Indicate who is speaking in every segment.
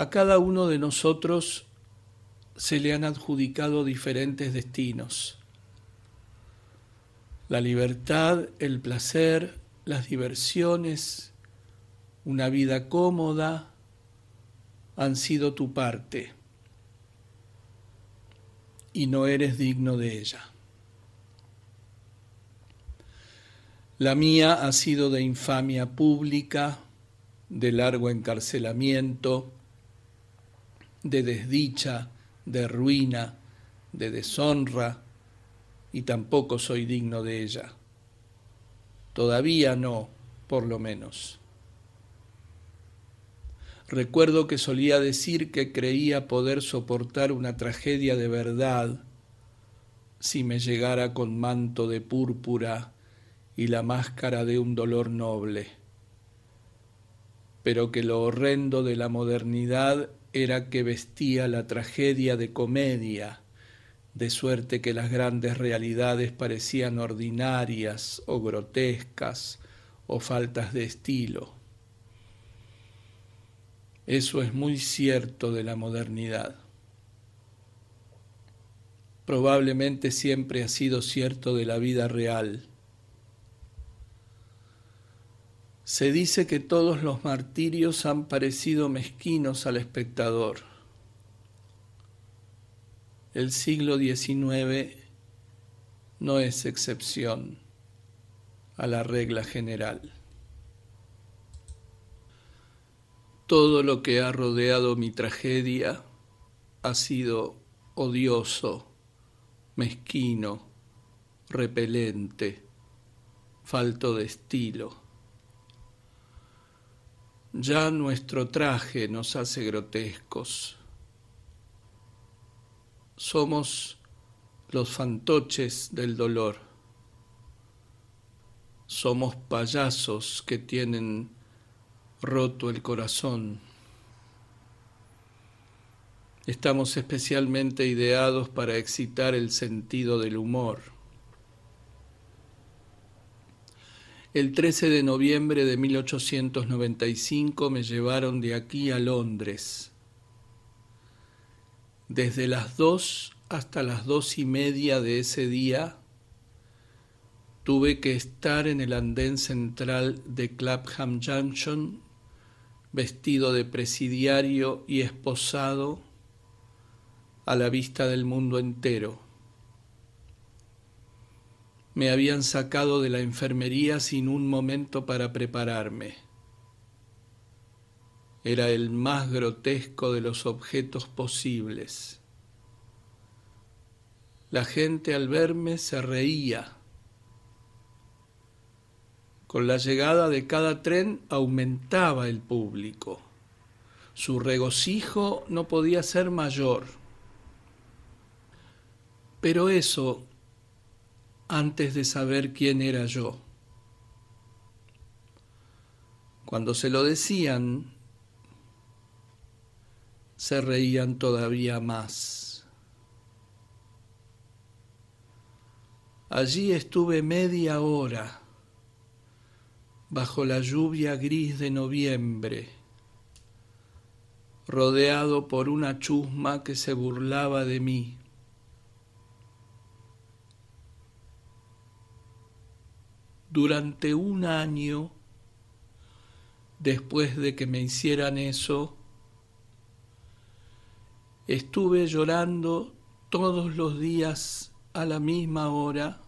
Speaker 1: A cada uno de nosotros se le han adjudicado diferentes destinos. La libertad, el placer, las diversiones, una vida cómoda, han sido tu parte y no eres digno de ella. La mía ha sido de infamia pública, de largo encarcelamiento, de desdicha, de ruina, de deshonra, y tampoco soy digno de ella. Todavía no, por lo menos. Recuerdo que solía decir que creía poder soportar una tragedia de verdad si me llegara con manto de púrpura y la máscara de un dolor noble, pero que lo horrendo de la modernidad era que vestía la tragedia de comedia, de suerte que las grandes realidades parecían ordinarias o grotescas o faltas de estilo. Eso es muy cierto de la modernidad. Probablemente siempre ha sido cierto de la vida real. Se dice que todos los martirios han parecido mezquinos al espectador. El siglo XIX no es excepción a la regla general. Todo lo que ha rodeado mi tragedia ha sido odioso, mezquino, repelente, falto de estilo. Ya nuestro traje nos hace grotescos. Somos los fantoches del dolor. Somos payasos que tienen roto el corazón. Estamos especialmente ideados para excitar el sentido del humor. El 13 de noviembre de 1895 me llevaron de aquí a Londres. Desde las 2 hasta las 2:30 de ese día tuve que estar en el andén central de Clapham Junction, vestido de presidiario y esposado a la vista del mundo entero. Me habían sacado de la enfermería sin un momento para prepararme. Era el más grotesco de los objetos posibles. La gente al verme se reía. Con la llegada de cada tren aumentaba el público. Su regocijo no podía ser mayor. Pero eso antes de saber quién era yo. Cuando se lo decían, se reían todavía más. Allí estuve media hora, bajo la lluvia gris de noviembre, rodeado por una chusma que se burlaba de mí. Durante un año, después de que me hicieran eso, estuve llorando todos los días a la misma hora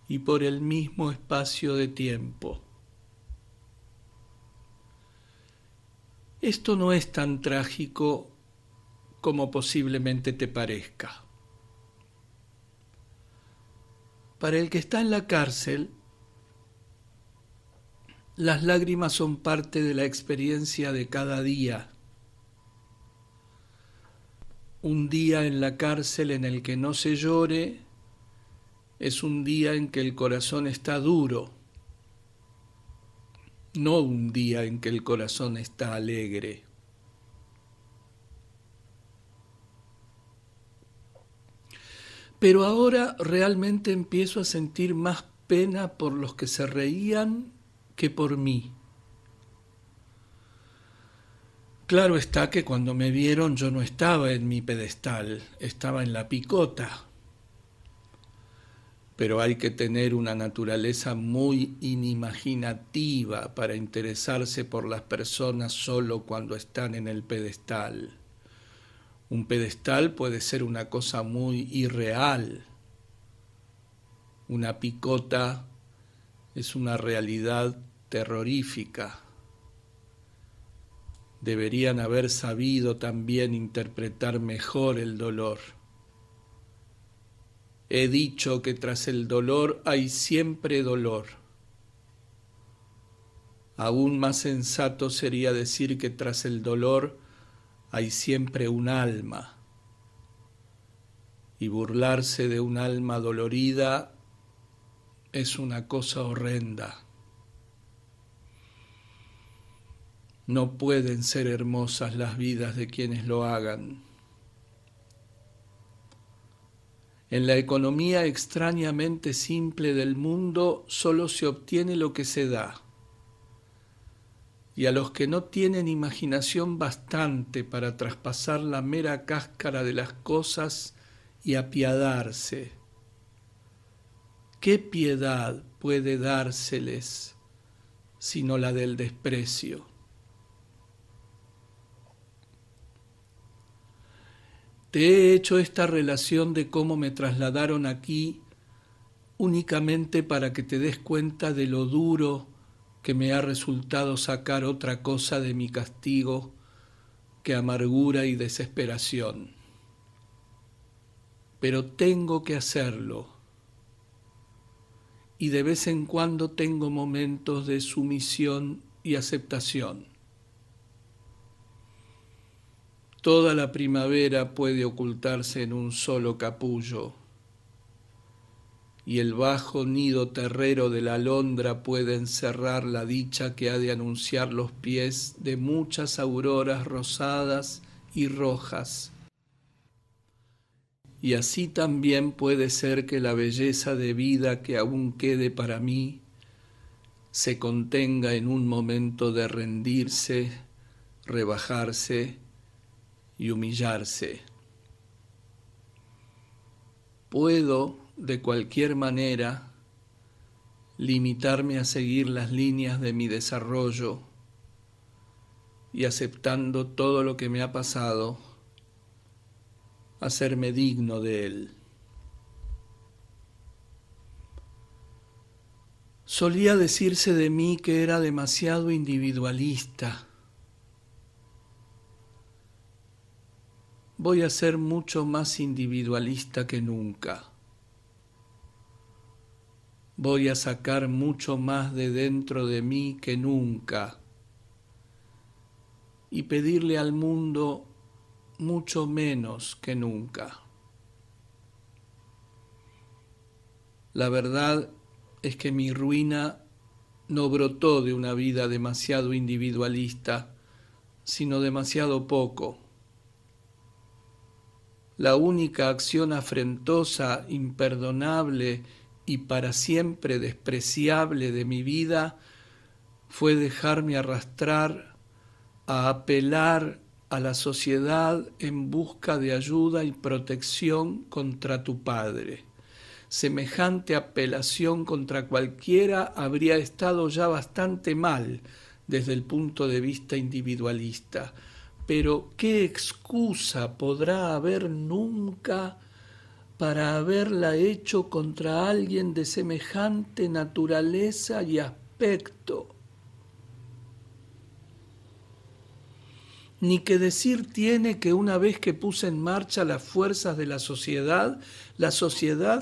Speaker 1: y por el mismo espacio de tiempo. Esto no es tan trágico como posiblemente te parezca. Para el que está en la cárcel, las lágrimas son parte de la experiencia de cada día. Un día en la cárcel en el que no se llore es un día en que el corazón está duro, no un día en que el corazón está alegre. Pero ahora realmente empiezo a sentir más pena por los que se reían que por mí. Claro está que cuando me vieron yo no estaba en mi pedestal, estaba en la picota, pero hay que tener una naturaleza muy inimaginativa para interesarse por las personas solo cuando están en el pedestal. Un pedestal puede ser una cosa muy irreal. Una picota es una realidad terrorífica. Deberían haber sabido también interpretar mejor el dolor. He dicho que tras el dolor hay siempre dolor. Aún más sensato sería decir que tras el dolor hay siempre un alma. Y burlarse de un alma dolorida es una cosa horrenda. No pueden ser hermosas las vidas de quienes lo hagan. En la economía extrañamente simple del mundo solo se obtiene lo que se da. Y a los que no tienen imaginación bastante para traspasar la mera cáscara de las cosas y apiadarse, ¿qué piedad puede dárseles sino la del desprecio? Te he hecho esta relación de cómo me trasladaron aquí únicamente para que te des cuenta de lo duro que me ha resultado sacar otra cosa de mi castigo que amargura y desesperación. Pero tengo que hacerlo, y de vez en cuando tengo momentos de sumisión y aceptación. Toda la primavera puede ocultarse en un solo capullo, y el bajo nido terrero de la alondra puede encerrar la dicha que ha de anunciar los pies de muchas auroras rosadas y rojas. Y así también puede ser que la belleza de vida que aún quede para mí se contenga en un momento de rendirse, rebajarse y humillarse. Puedo, de cualquier manera, limitarme a seguir las líneas de mi desarrollo y, aceptando todo lo que me ha pasado, hacerme digno de él. Solía decirse de mí que era demasiado individualista. Voy a ser mucho más individualista que nunca. Voy a sacar mucho más de dentro de mí que nunca y pedirle al mundo mucho menos que nunca. La verdad es que mi ruina no brotó de una vida demasiado individualista, sino demasiado poco. La única acción afrentosa, imperdonable y para siempre despreciable de mi vida fue dejarme arrastrar a apelar a la sociedad en busca de ayuda y protección contra tu padre. Semejante apelación contra cualquiera habría estado ya bastante mal desde el punto de vista individualista. Pero ¿qué excusa podrá haber nunca para haberla hecho contra alguien de semejante naturaleza y aspecto? Ni que decir tiene que una vez que puse en marcha las fuerzas de la sociedad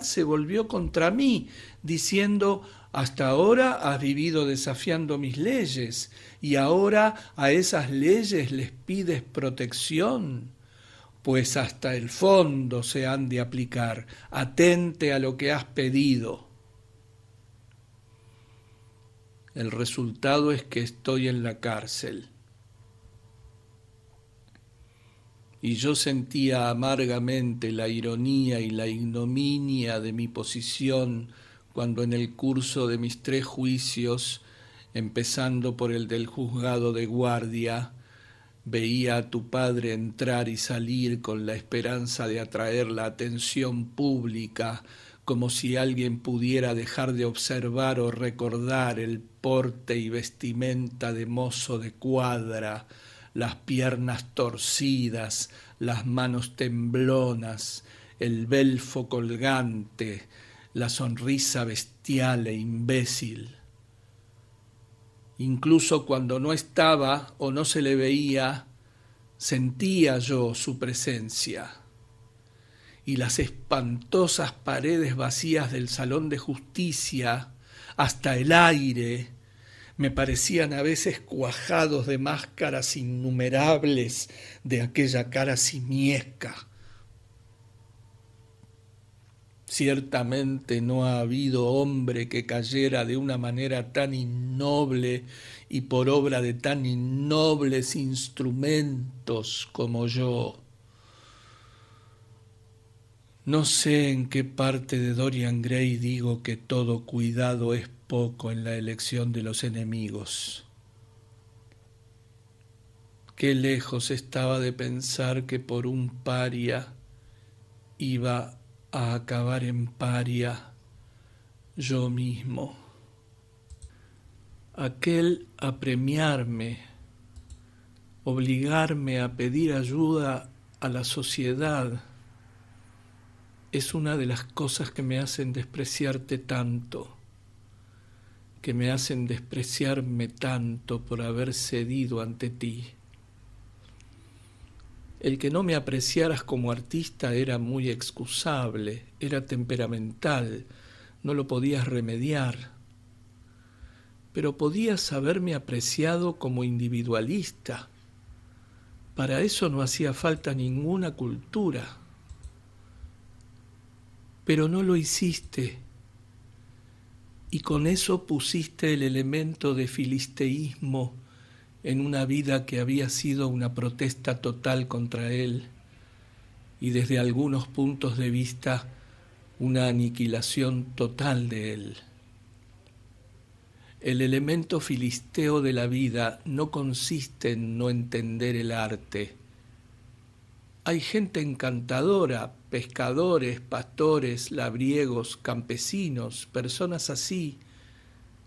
Speaker 1: se volvió contra mí, diciendo: hasta ahora has vivido desafiando mis leyes, y ahora a esas leyes les pides protección. Pues hasta el fondo se han de aplicar. Atente a lo que has pedido. El resultado es que estoy en la cárcel. Y yo sentía amargamente la ironía y la ignominia de mi posición cuando en el curso de mis 3 juicios, empezando por el del juzgado de guardia, Veía a tu padre entrar y salir con la esperanza de atraer la atención pública, como si alguien pudiera dejar de observar o recordar el porte y vestimenta de mozo de cuadra, las piernas torcidas, las manos temblonas, el belfo colgante, la sonrisa bestial e imbécil. Incluso cuando no estaba o no se le veía, sentía yo su presencia. Y las espantosas paredes vacías del salón de justicia, hasta el aire, me parecían a veces cuajados de máscaras innumerables de aquella cara simiesca. Ciertamente no ha habido hombre que cayera de una manera tan innoble y por obra de tan innobles instrumentos como yo. No sé en qué parte de Dorian Gray digo que todo cuidado es poco en la elección de los enemigos. Qué lejos estaba de pensar que por un paria iba a acabar en paria yo mismo. Aquel apremiarme, obligarme a pedir ayuda a la sociedad, es una de las cosas que me hacen despreciarte tanto, que me hacen despreciarme tanto por haber cedido ante ti. El que no me apreciaras como artista era muy excusable, era temperamental, no lo podías remediar. Pero podías haberme apreciado como individualista. Para eso no hacía falta ninguna cultura. Pero no lo hiciste, y con eso pusiste el elemento de filisteísmo en una vida que había sido una protesta total contra él y desde algunos puntos de vista una aniquilación total de él. El elemento filisteo de la vida no consiste en no entender el arte. Hay gente encantadora, pescadores, pastores, labriegos, campesinos, personas así,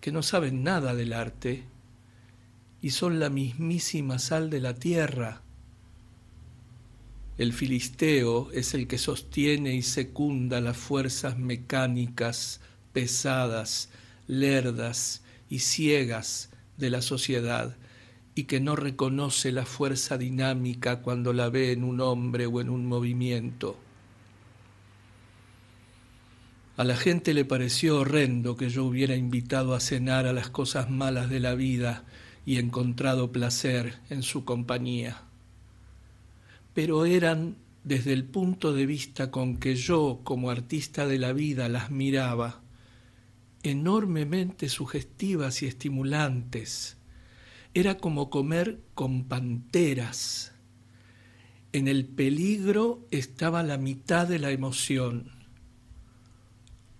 Speaker 1: que no saben nada del arte y son la mismísima sal de la tierra. El filisteo es el que sostiene y secunda las fuerzas mecánicas, pesadas, lerdas y ciegas de la sociedad y que no reconoce la fuerza dinámica cuando la ve en un hombre o en un movimiento. A la gente le pareció horrendo que yo hubiera invitado a cenar a las cosas malas de la vida y encontrado placer en su compañía. Pero eran, desde el punto de vista con que yo, como artista de la vida, las miraba, enormemente sugestivas y estimulantes. Era como comer con panteras. En el peligro estaba la mitad de la emoción.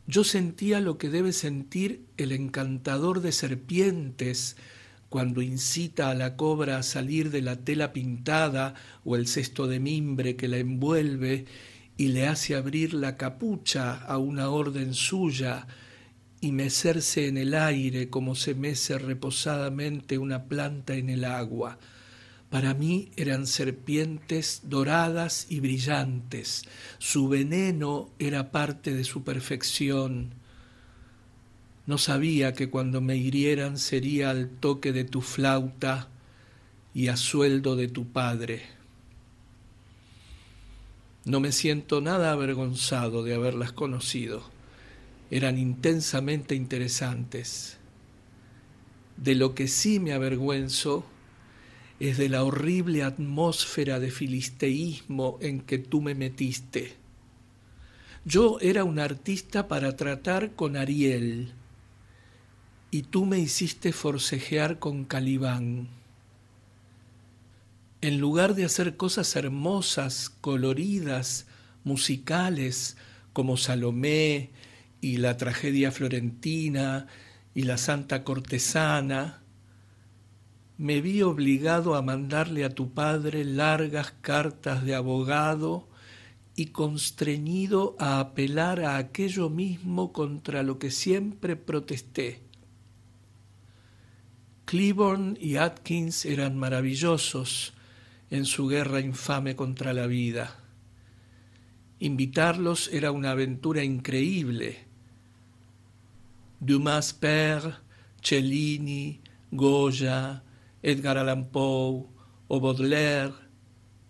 Speaker 1: Yo sentía lo que debe sentir el encantador de serpientes cuando incita a la cobra a salir de la tela pintada o el cesto de mimbre que la envuelve y le hace abrir la capucha a una orden suya y mecerse en el aire como se mece reposadamente una planta en el agua. Para mí eran serpientes doradas y brillantes. Su veneno era parte de su perfección. No sabía que cuando me hirieran sería al toque de tu flauta y a sueldo de tu padre. No me siento nada avergonzado de haberlas conocido. Eran intensamente interesantes. De lo que sí me avergüenzo es de la horrible atmósfera de filisteísmo en que tú me metiste. Yo era un artista para tratar con Ariel, y tú me hiciste forcejear con Calibán. En lugar de hacer cosas hermosas, coloridas, musicales, como Salomé y la tragedia florentina y la Santa Cortesana, me vi obligado a mandarle a tu padre largas cartas de abogado y constreñido a apelar a aquello mismo contra lo que siempre protesté. Cleburne y Atkins eran maravillosos en su guerra infame contra la vida. Invitarlos era una aventura increíble. Dumas père, Cellini, Goya, Edgar Allan Poe o Baudelaire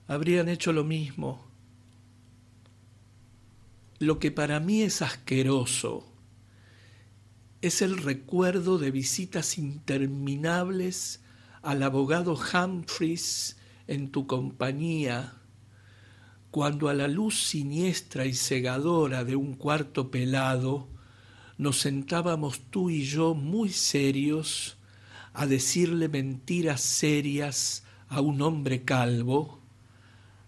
Speaker 1: habrían hecho lo mismo. Lo que para mí es asqueroso es el recuerdo de visitas interminables al abogado Humphreys en tu compañía, cuando a la luz siniestra y cegadora de un cuarto pelado nos sentábamos tú y yo muy serios a decirle mentiras serias a un hombre calvo,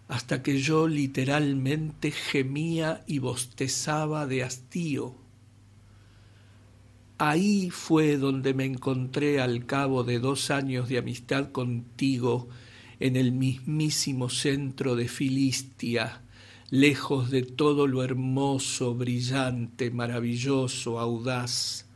Speaker 1: hasta que yo literalmente gemía y bostezaba de hastío. Ahí fue donde me encontré al cabo de 2 años de amistad contigo en el mismísimo centro de Filistia, lejos de todo lo hermoso, brillante, maravilloso, audaz.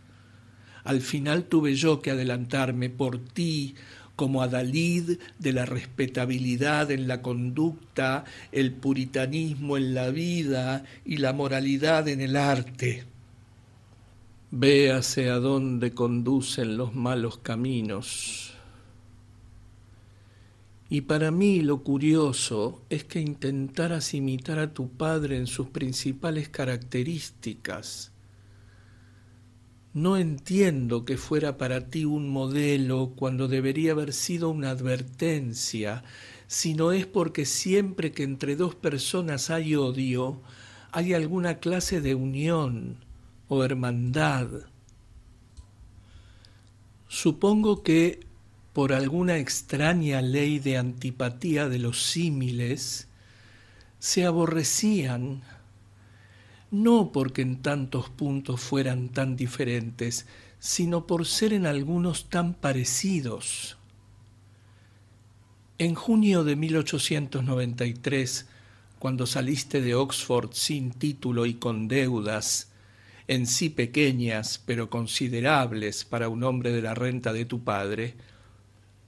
Speaker 1: Al final tuve yo que adelantarme por ti, como adalid de la respetabilidad en la conducta, el puritanismo en la vida y la moralidad en el arte. Véase a dónde conducen los malos caminos. Y para mí lo curioso es que intentaras imitar a tu padre en sus principales características. No entiendo que fuera para ti un modelo cuando debería haber sido una advertencia, sino es porque siempre que entre 2 personas hay odio, hay alguna clase de unión o hermandad. Supongo que por alguna extraña ley de antipatía de los símiles, se aborrecían, no porque en tantos puntos fueran tan diferentes, sino por ser en algunos tan parecidos. En junio de 1893, cuando saliste de Oxford sin título y con deudas, en sí pequeñas pero considerables para un hombre de la renta de tu padre,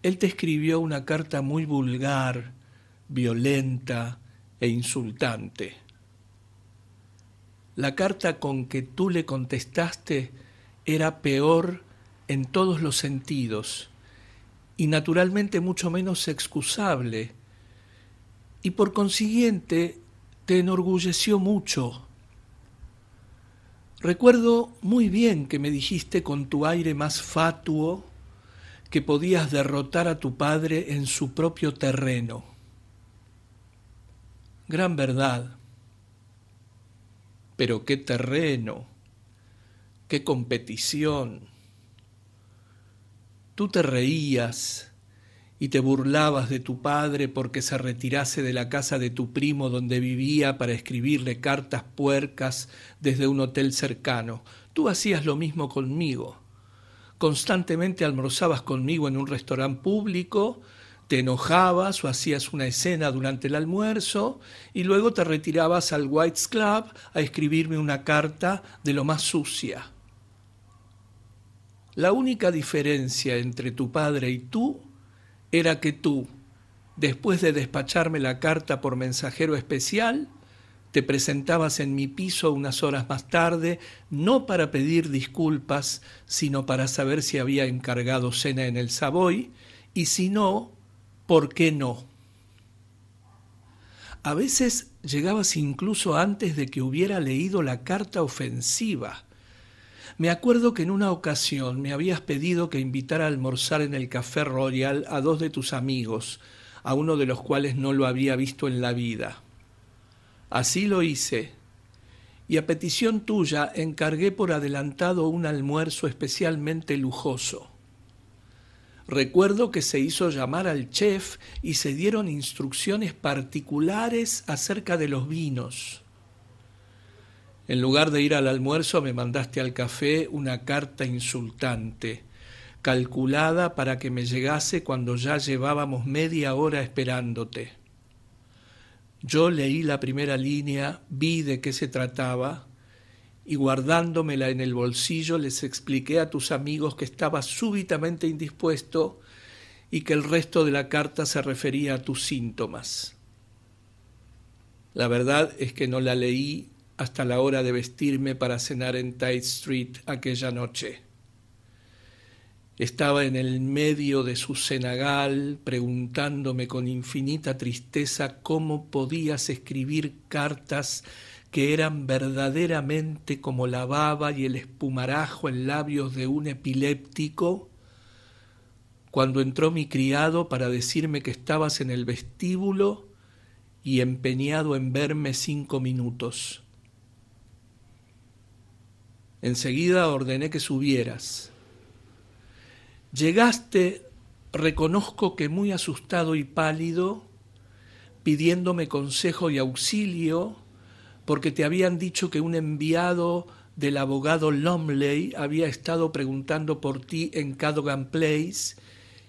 Speaker 1: él te escribió una carta muy vulgar, violenta e insultante. La carta con que tú le contestaste era peor en todos los sentidos y naturalmente mucho menos excusable, y por consiguiente te enorgulleció mucho. Recuerdo muy bien que me dijiste con tu aire más fatuo que podías derrotar a tu padre en su propio terreno. Gran verdad. Pero qué terreno, qué competición. Tú te reías y te burlabas de tu padre porque se retirase de la casa de tu primo donde vivía para escribirle cartas puercas desde un hotel cercano. Tú hacías lo mismo conmigo. Constantemente almorzabas conmigo en un restaurante público, te enojabas o hacías una escena durante el almuerzo y luego te retirabas al White's Club a escribirme una carta de lo más sucia. La única diferencia entre tu padre y tú era que tú, después de despacharme la carta por mensajero especial, te presentabas en mi piso unas horas más tarde, no para pedir disculpas, sino para saber si había encargado cena en el Savoy, y si no, ¿por qué no? A veces llegabas incluso antes de que hubiera leído la carta ofensiva. Me acuerdo que en una ocasión me habías pedido que invitara a almorzar en el Café Royal a 2 de tus amigos, a uno de los cuales no lo había visto en la vida. Así lo hice, y a petición tuya encargué por adelantado un almuerzo especialmente lujoso. Recuerdo que se hizo llamar al chef y se dieron instrucciones particulares acerca de los vinos. En lugar de ir al almuerzo me mandaste al café una carta insultante, calculada para que me llegase cuando ya llevábamos media hora esperándote. Yo leí la primera línea, vi de qué se trataba y guardándomela en el bolsillo les expliqué a tus amigos que estaba súbitamente indispuesto y que el resto de la carta se refería a tus síntomas. La verdad es que no la leí hasta la hora de vestirme para cenar en Tite Street aquella noche. Estaba en el medio de su cenagal preguntándome con infinita tristeza cómo podías escribir cartas que eran verdaderamente como la baba y el espumarajo en labios de un epiléptico, cuando entró mi criado para decirme que estabas en el vestíbulo y empeñado en verme 5 minutos. Enseguida ordené que subieras. Llegaste, reconozco que muy asustado y pálido, pidiéndome consejo y auxilio, porque te habían dicho que un enviado del abogado Lumley había estado preguntando por ti en Cadogan Place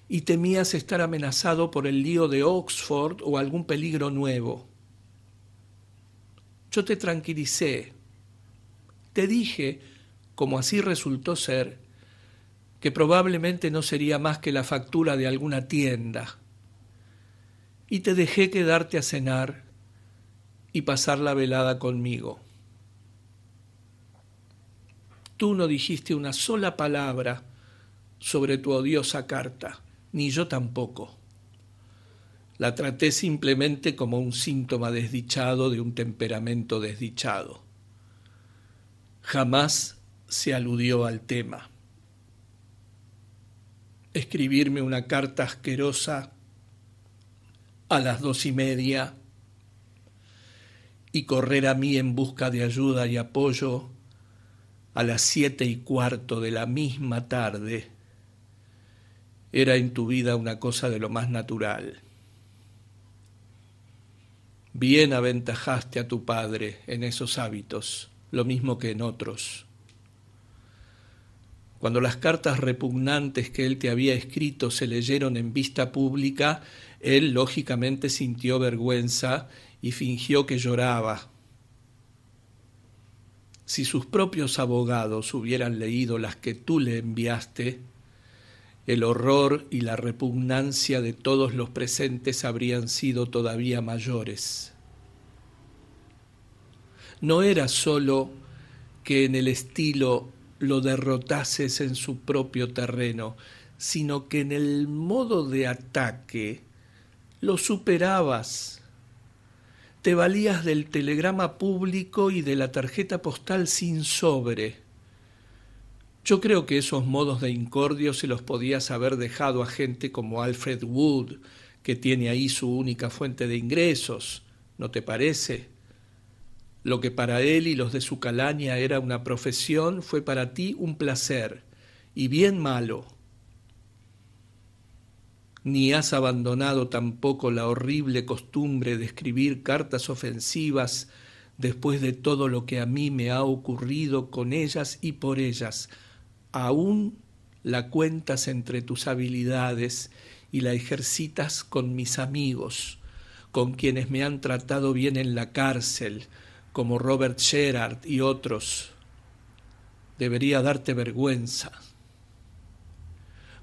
Speaker 1: y temías estar amenazado por el lío de Oxford o algún peligro nuevo. Yo te tranquilicé. Te dije, como así resultó ser, que probablemente no sería más que la factura de alguna tienda, y te dejé quedarte a cenar y pasar la velada conmigo. Tú no dijiste una sola palabra sobre tu odiosa carta, ni yo tampoco. La traté simplemente como un síntoma desdichado de un temperamento desdichado. Jamás se aludió al tema. Escribirme una carta asquerosa a las 2:30 y correr a mí en busca de ayuda y apoyo a las 7:15 de la misma tarde era en tu vida una cosa de lo más natural. Bien aventajaste a tu padre en esos hábitos, lo mismo que en otros. Cuando las cartas repugnantes que él te había escrito se leyeron en vista pública, él lógicamente sintió vergüenza y fingió que lloraba. Si sus propios abogados hubieran leído las que tú le enviaste, el horror y la repugnancia de todos los presentes habrían sido todavía mayores. No era sólo que en el estilo lo derrotases en su propio terreno, sino que en el modo de ataque lo superabas. Te valías del telegrama público y de la tarjeta postal sin sobre. Yo creo que esos modos de incordio se los podías haber dejado a gente como Alfred Wood, que tiene ahí su única fuente de ingresos, ¿no te parece? Lo que para él y los de su calaña era una profesión fue para ti un placer, y bien malo. Ni has abandonado tampoco la horrible costumbre de escribir cartas ofensivas después de todo lo que a mí me ha ocurrido con ellas y por ellas. Aún la cuentas entre tus habilidades y la ejercitas con mis amigos, con quienes me han tratado bien en la cárcel, como Robert Sherard y otros. Debería darte vergüenza.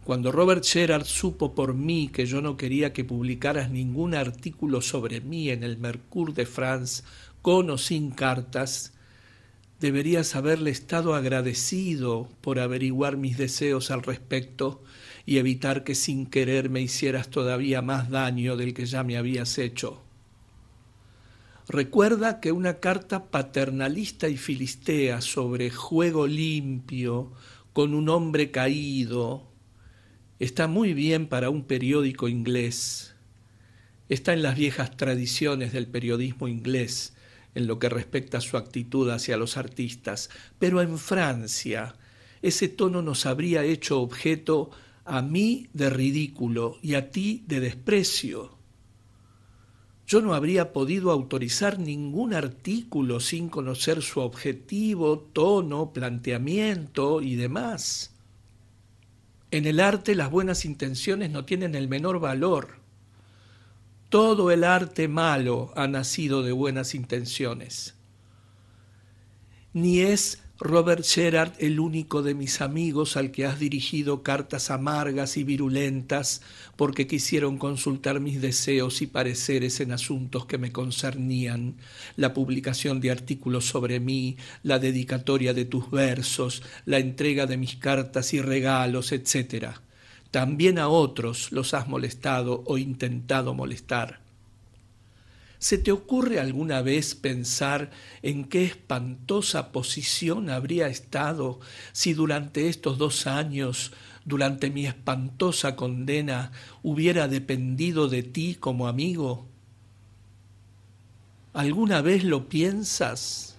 Speaker 1: Cuando Robert Sherard supo por mí que yo no quería que publicaras ningún artículo sobre mí en el Mercure de France, con o sin cartas, deberías haberle estado agradecido por averiguar mis deseos al respecto y evitar que sin querer me hicieras todavía más daño del que ya me habías hecho. Recuerda que una carta paternalista y filistea sobre juego limpio con un hombre caído está muy bien para un periódico inglés. Está en las viejas tradiciones del periodismo inglés en lo que respecta a su actitud hacia los artistas, pero en Francia ese tono nos habría hecho objeto a mí de ridículo y a ti de desprecio. Yo no habría podido autorizar ningún artículo sin conocer su objetivo, tono, planteamiento y demás. En el arte las buenas intenciones no tienen el menor valor. Todo el arte malo ha nacido de buenas intenciones. Ni es Robert Sherard el único de mis amigos al que has dirigido cartas amargas y virulentas porque quisieron consultar mis deseos y pareceres en asuntos que me concernían, la publicación de artículos sobre mí, la dedicatoria de tus versos, la entrega de mis cartas y regalos, etc. También a otros los has molestado o intentado molestar. ¿Se te ocurre alguna vez pensar en qué espantosa posición habría estado si durante estos 2 años, durante mi espantosa condena, hubiera dependido de ti como amigo? ¿Alguna vez lo piensas?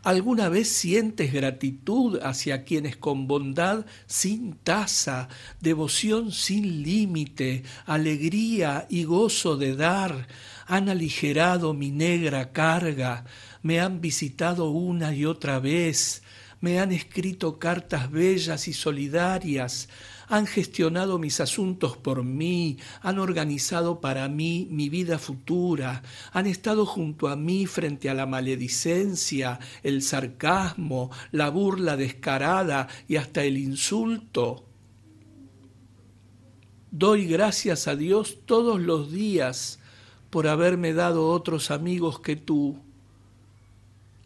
Speaker 1: ¿Alguna vez sientes gratitud hacia quienes con bondad sin tasa, devoción sin límite, alegría y gozo de dar, han aligerado mi negra carga, me han visitado una y otra vez, me han escrito cartas bellas y solidarias, han gestionado mis asuntos por mí, han organizado para mí mi vida futura, han estado junto a mí frente a la maledicencia, el sarcasmo, la burla descarada y hasta el insulto? Doy gracias a Dios todos los días por haberme dado otros amigos que tú.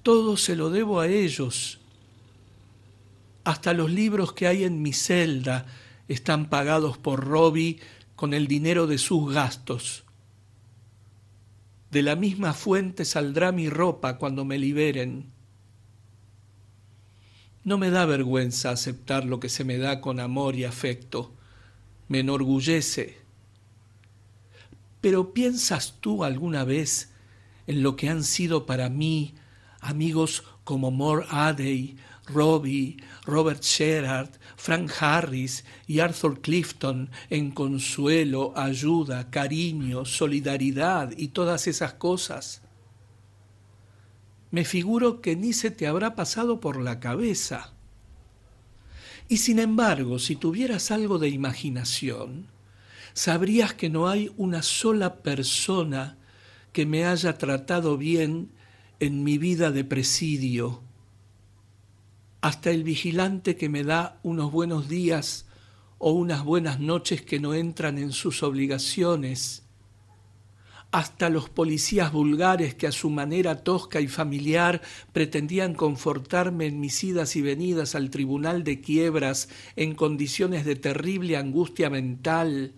Speaker 1: Todo se lo debo a ellos. Hasta los libros que hay en mi celda están pagados por Robbie con el dinero de sus gastos. De la misma fuente saldrá mi ropa cuando me liberen. No me da vergüenza aceptar lo que se me da con amor y afecto. Me enorgullece. Pero ¿piensas tú alguna vez en lo que han sido para mí amigos como More Adey, Robbie, Robert Sherard, Frank Harris y Arthur Clifton en consuelo, ayuda, cariño, solidaridad y todas esas cosas? Me figuro que ni se te habrá pasado por la cabeza. Y sin embargo, si tuvieras algo de imaginación, sabrías que no hay una sola persona que me haya tratado bien en mi vida de presidio. Hasta el vigilante que me da unos buenos días o unas buenas noches que no entran en sus obligaciones, hasta los policías vulgares que a su manera tosca y familiar pretendían confortarme en mis idas y venidas al tribunal de quiebras en condiciones de terrible angustia mental,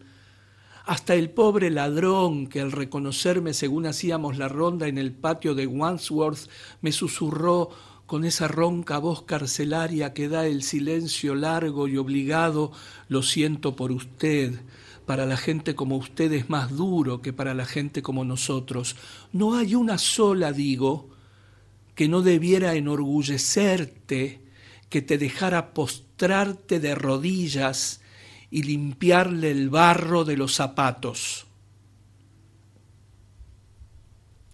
Speaker 1: hasta el pobre ladrón que al reconocerme según hacíamos la ronda en el patio de Wandsworth me susurró con esa ronca voz carcelaria que da el silencio largo y obligado: lo siento por usted, para la gente como usted es más duro que para la gente como nosotros. No hay una sola, digo, que no debiera enorgullecerte, que te dejara postrarte de rodillas y limpiarle el barro de los zapatos.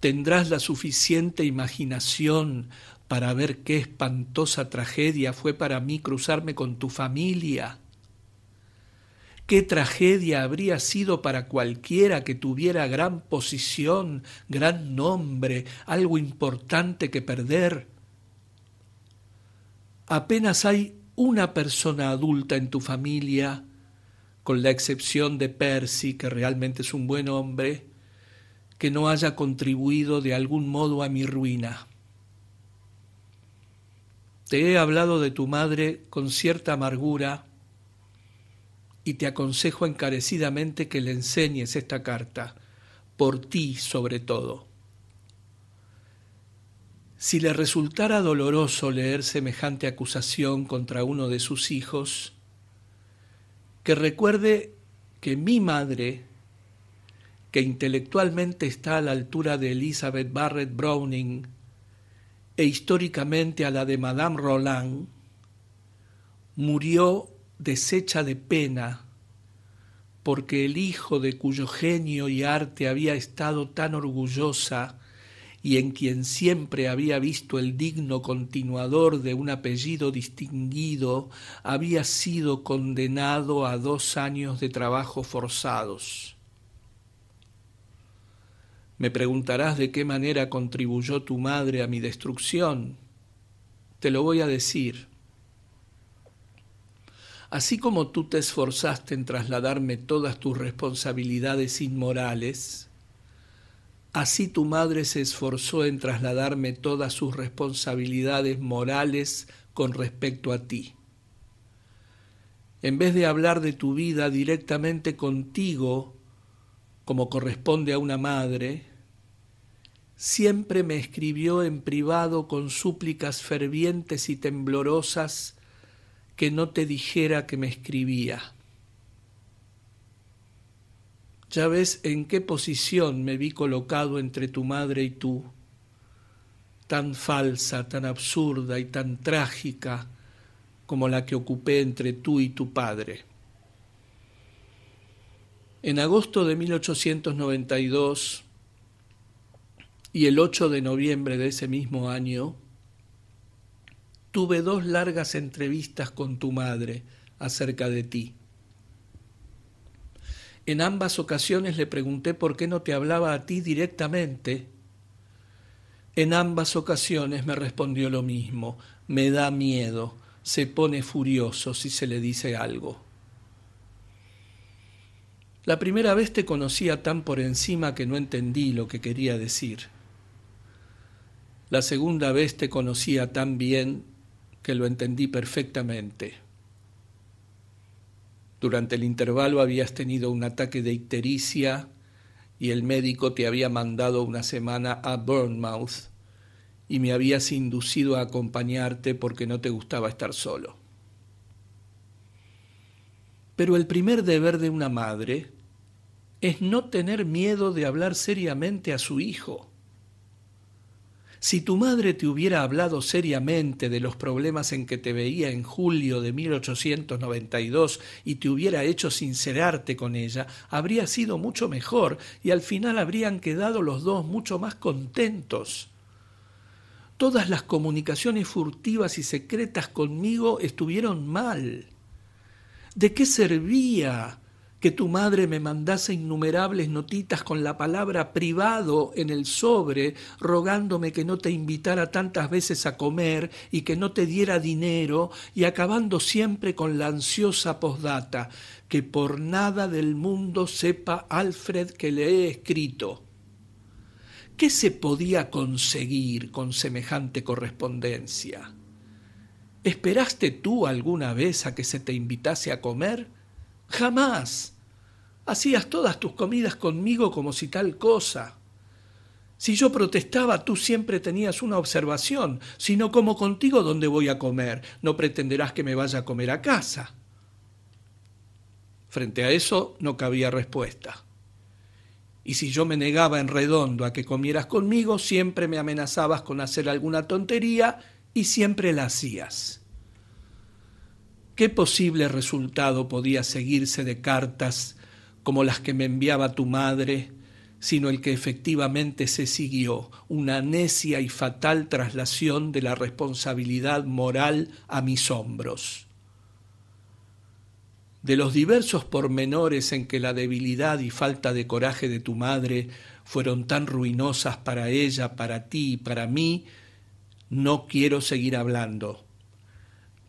Speaker 1: Tendrás la suficiente imaginación para ver qué espantosa tragedia fue para mí cruzarme con tu familia. Qué tragedia habría sido para cualquiera que tuviera gran posición, gran nombre, algo importante que perder. Apenas hay una persona adulta en tu familia, con la excepción de Percy, que realmente es un buen hombre, que no haya contribuido de algún modo a mi ruina. Te he hablado de tu madre con cierta amargura y te aconsejo encarecidamente que le enseñes esta carta, por ti sobre todo. Si le resultara doloroso leer semejante acusación contra uno de sus hijos, que recuerde que mi madre, que intelectualmente está a la altura de Elizabeth Barrett Browning e históricamente a la de Madame Roland, murió deshecha de pena porque el hijo de cuyo genio y arte había estado tan orgullosa y en quien siempre había visto el digno continuador de un apellido distinguido, había sido condenado a 2 años de trabajo forzados. Me preguntarás de qué manera contribuyó tu madre a mi destrucción. Te lo voy a decir. Así como tú te esforzaste en trasladarme todas tus responsabilidades inmorales, así tu madre se esforzó en trasladarme todas sus responsabilidades morales con respecto a ti. En vez de hablar de tu vida directamente contigo, como corresponde a una madre, siempre me escribió en privado con súplicas fervientes y temblorosas que no te dijera que me escribía. Ya ves en qué posición me vi colocado entre tu madre y tú, tan falsa, tan absurda y tan trágica como la que ocupé entre tú y tu padre. En agosto de 1892 y el 8 de noviembre de ese mismo año, tuve 2 largas entrevistas con tu madre acerca de ti. En ambas ocasiones le pregunté por qué no te hablaba a ti directamente. En ambas ocasiones me respondió lo mismo: me da miedo, se pone furioso si se le dice algo. La primera vez te conocía tan por encima que no entendí lo que quería decir. La segunda vez te conocía tan bien que lo entendí perfectamente. Durante el intervalo habías tenido un ataque de ictericia y el médico te había mandado una semana a Bournemouth y me habías inducido a acompañarte porque no te gustaba estar solo. Pero el primer deber de una madre es no tener miedo de hablar seriamente a su hijo. Si tu madre te hubiera hablado seriamente de los problemas en que te veía en julio de 1892 y te hubiera hecho sincerarte con ella, habría sido mucho mejor y al final habrían quedado los dos mucho más contentos. Todas las comunicaciones furtivas y secretas conmigo estuvieron mal. ¿De qué servía que tu madre me mandase innumerables notitas con la palabra privado en el sobre, rogándome que no te invitara tantas veces a comer y que no te diera dinero, y acabando siempre con la ansiosa postdata: que por nada del mundo sepa Alfred que le he escrito? ¿Qué se podía conseguir con semejante correspondencia? ¿Esperaste tú alguna vez a que se te invitase a comer? Jamás. Hacías todas tus comidas conmigo como si tal cosa. Si yo protestaba, tú siempre tenías una observación: si no como contigo, ¿dónde voy a comer? No pretenderás que me vaya a comer a casa. Frente a eso no cabía respuesta. Y si yo me negaba en redondo a que comieras conmigo, siempre me amenazabas con hacer alguna tontería y siempre la hacías. ¿Qué posible resultado podía seguirse de cartas como las que me enviaba tu madre, sino el que efectivamente se siguió: una necia y fatal traslación de la responsabilidad moral a mis hombros? De los diversos pormenores en que la debilidad y falta de coraje de tu madre fueron tan ruinosas para ella, para ti y para mí, no quiero seguir hablando.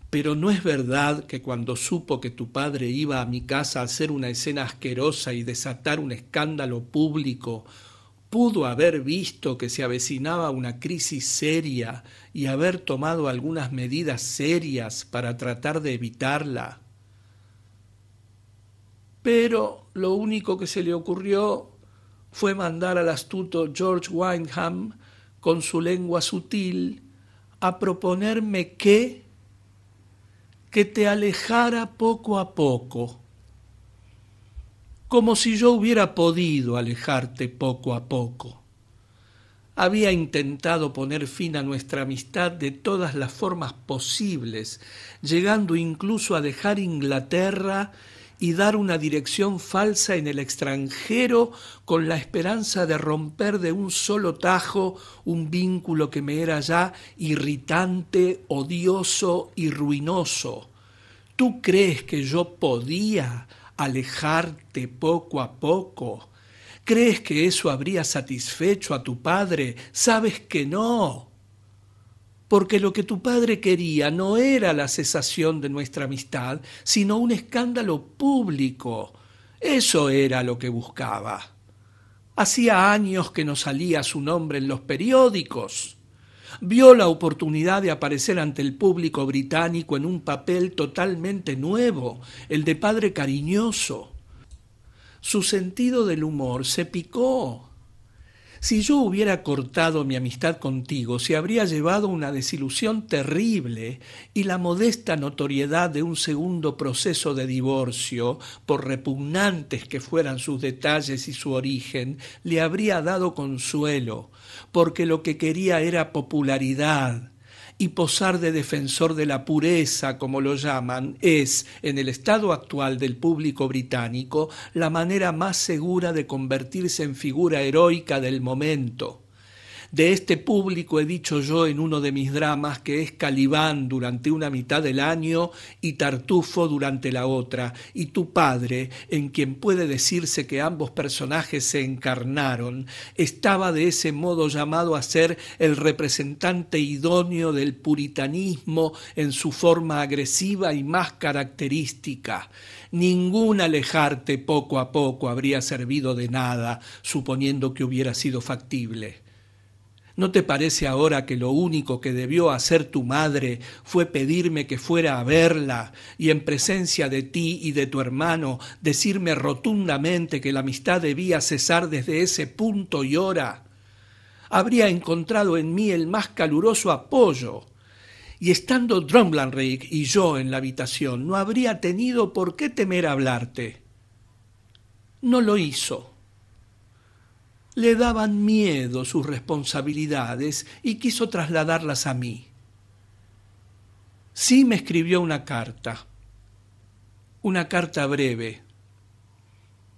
Speaker 1: Pero ¿no es verdad que cuando supo que tu padre iba a mi casa a hacer una escena asquerosa y desatar un escándalo público, pudo haber visto que se avecinaba una crisis seria y haber tomado algunas medidas serias para tratar de evitarla? Pero lo único que se le ocurrió fue mandar al astuto George Wyndham, con su lengua sutil, a proponerme que te alejara poco a poco, como si yo hubiera podido alejarte poco a poco. Había intentado poner fin a nuestra amistad de todas las formas posibles, llegando incluso a dejar Inglaterra y dar una dirección falsa en el extranjero con la esperanza de romper de un solo tajo un vínculo que me era ya irritante, odioso y ruinoso. ¿Tú crees que yo podía alejarte poco a poco? ¿Crees que eso habría satisfecho a tu padre? Sabes que no. Porque lo que tu padre quería no era la cesación de nuestra amistad, sino un escándalo público. Eso era lo que buscaba. Hacía años que no salía su nombre en los periódicos. Vio la oportunidad de aparecer ante el público británico en un papel totalmente nuevo, el de padre cariñoso. Su sentido del humor se picó. Si yo hubiera cortado mi amistad contigo, se habría llevado una desilusión terrible y la modesta notoriedad de un segundo proceso de divorcio, por repugnantes que fueran sus detalles y su origen, le habría dado consuelo, porque lo que quería era popularidad. Y posar de defensor de la pureza, como lo llaman, es, en el estado actual del público británico, la manera más segura de convertirse en figura heroica del momento. De este público he dicho yo en uno de mis dramas que es Calibán durante una mitad del año y Tartufo durante la otra, y tu padre, en quien puede decirse que ambos personajes se encarnaron, estaba de ese modo llamado a ser el representante idóneo del puritanismo en su forma agresiva y más característica. Ningún alejarte poco a poco habría servido de nada, suponiendo que hubiera sido factible. ¿No te parece ahora que lo único que debió hacer tu madre fue pedirme que fuera a verla y en presencia de ti y de tu hermano decirme rotundamente que la amistad debía cesar desde ese punto y hora? Habría encontrado en mí el más caluroso apoyo, y estando Drumlanrig y yo en la habitación no habría tenido por qué temer hablarte. No lo hizo. Le daban miedo sus responsabilidades y quiso trasladarlas a mí. Sí me escribió una carta breve,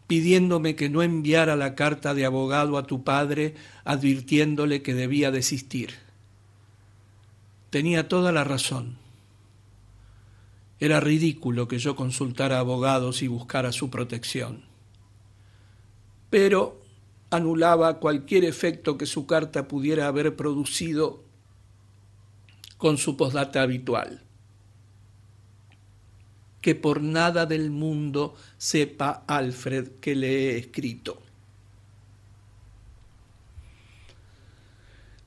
Speaker 1: pidiéndome que no enviara la carta de abogado a tu padre, advirtiéndole que debía desistir. Tenía toda la razón. Era ridículo que yo consultara abogados y buscara su protección. Pero anulaba cualquier efecto que su carta pudiera haber producido con su postdata habitual. Que por nada del mundo sepa Alfred que le he escrito.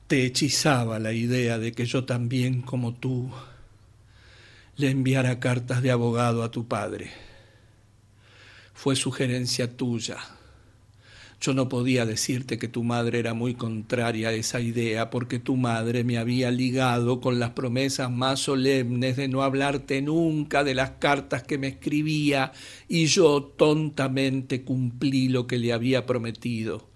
Speaker 1: Te hechizaba la idea de que yo también, como tú, le enviara cartas de abogado a tu padre. Fue sugerencia tuya. Yo no podía decirte que tu madre era muy contraria a esa idea, porque tu madre me había ligado con las promesas más solemnes de no hablarte nunca de las cartas que me escribía, y yo tontamente cumplí lo que le había prometido.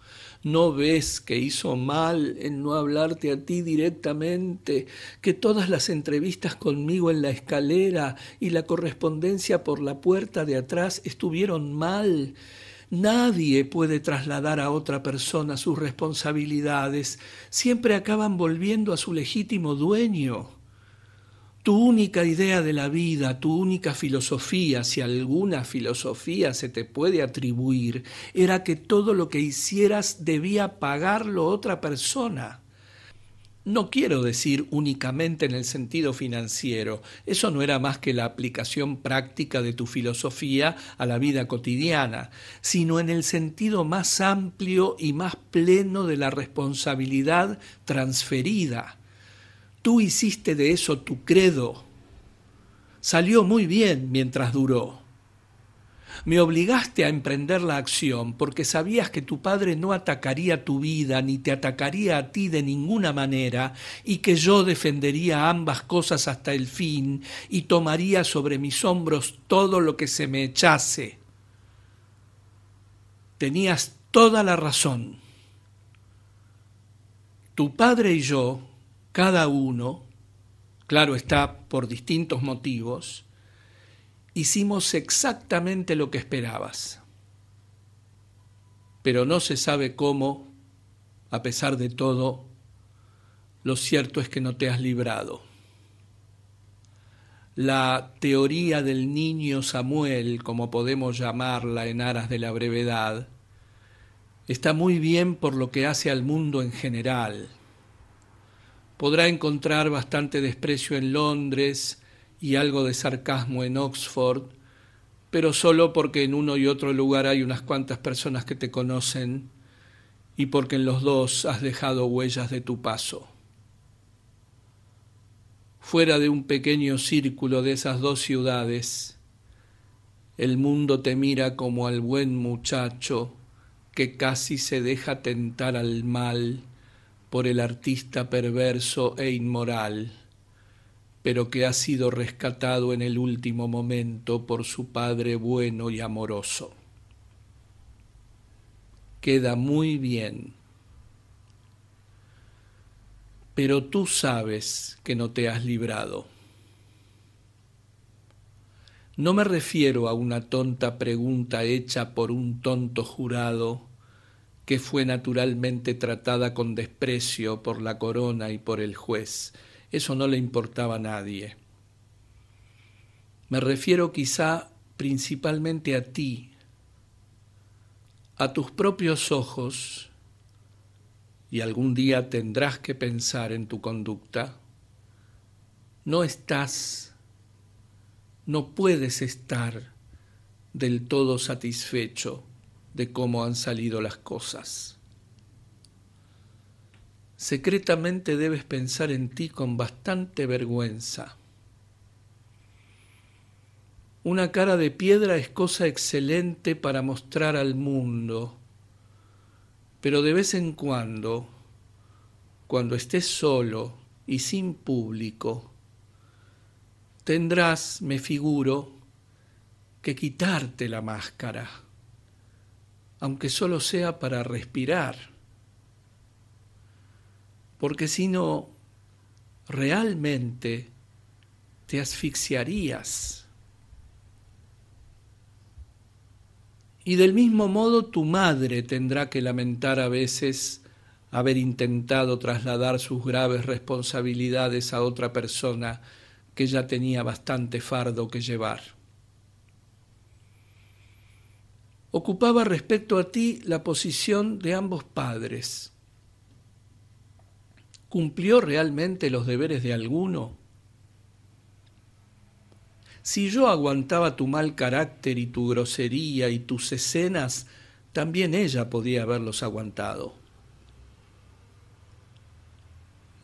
Speaker 1: ¿No ves que hizo mal en no hablarte a ti directamente, que todas las entrevistas conmigo en la escalera y la correspondencia por la puerta de atrás estuvieron mal? Nadie puede trasladar a otra persona sus responsabilidades, siempre acaban volviendo a su legítimo dueño. Tu única idea de la vida, tu única filosofía, si alguna filosofía se te puede atribuir, era que todo lo que hicieras debía pagarlo otra persona. No quiero decir únicamente en el sentido financiero, eso no era más que la aplicación práctica de tu filosofía a la vida cotidiana, sino en el sentido más amplio y más pleno de la responsabilidad transferida. Tú hiciste de eso tu credo. Salió muy bien mientras duró. Me obligaste a emprender la acción porque sabías que tu padre no atacaría tu vida ni te atacaría a ti de ninguna manera y que yo defendería ambas cosas hasta el fin y tomaría sobre mis hombros todo lo que se me echase. Tenías toda la razón. Tu padre y yo, cada uno, claro está, por distintos motivos, Hicimos exactamente lo que esperabas, pero no se sabe cómo, a pesar de todo, lo cierto es que no te has librado. La teoría del niño Samuel, como podemos llamarla en aras de la brevedad, está muy bien por lo que hace al mundo en general. Podrá encontrar bastante desprecio en Londres y algo de sarcasmo en Oxford, pero solo porque en uno y otro lugar hay unas cuantas personas que te conocen y porque en los dos has dejado huellas de tu paso. Fuera de un pequeño círculo de esas dos ciudades, el mundo te mira como al buen muchacho que casi se deja tentar al mal por el artista perverso e inmoral, pero que ha sido rescatado en el último momento por su padre bueno y amoroso. Queda muy bien. Pero tú sabes que no te has librado. No me refiero a una tonta pregunta hecha por un tonto jurado que fue naturalmente tratada con desprecio por la corona y por el juez. Eso no le importaba a nadie. Me refiero quizá principalmente a ti, a tus propios ojos, y algún día tendrás que pensar en tu conducta. No puedes estar del todo satisfecho de cómo han salido las cosas. Secretamente debes pensar en ti con bastante vergüenza. Una cara de piedra es cosa excelente para mostrar al mundo, pero de vez en cuando estés solo y sin público, tendrás, me figuro, que quitarte la máscara, aunque solo sea para respirar, porque si no, realmente te asfixiarías. Y del mismo modo tu madre tendrá que lamentar a veces haber intentado trasladar sus graves responsabilidades a otra persona que ya tenía bastante fardo que llevar. Ocupaba respecto a ti la posición de ambos padres. ¿Cumplió realmente los deberes de alguno? Si yo aguantaba tu mal carácter y tu grosería y tus escenas, también ella podía haberlos aguantado.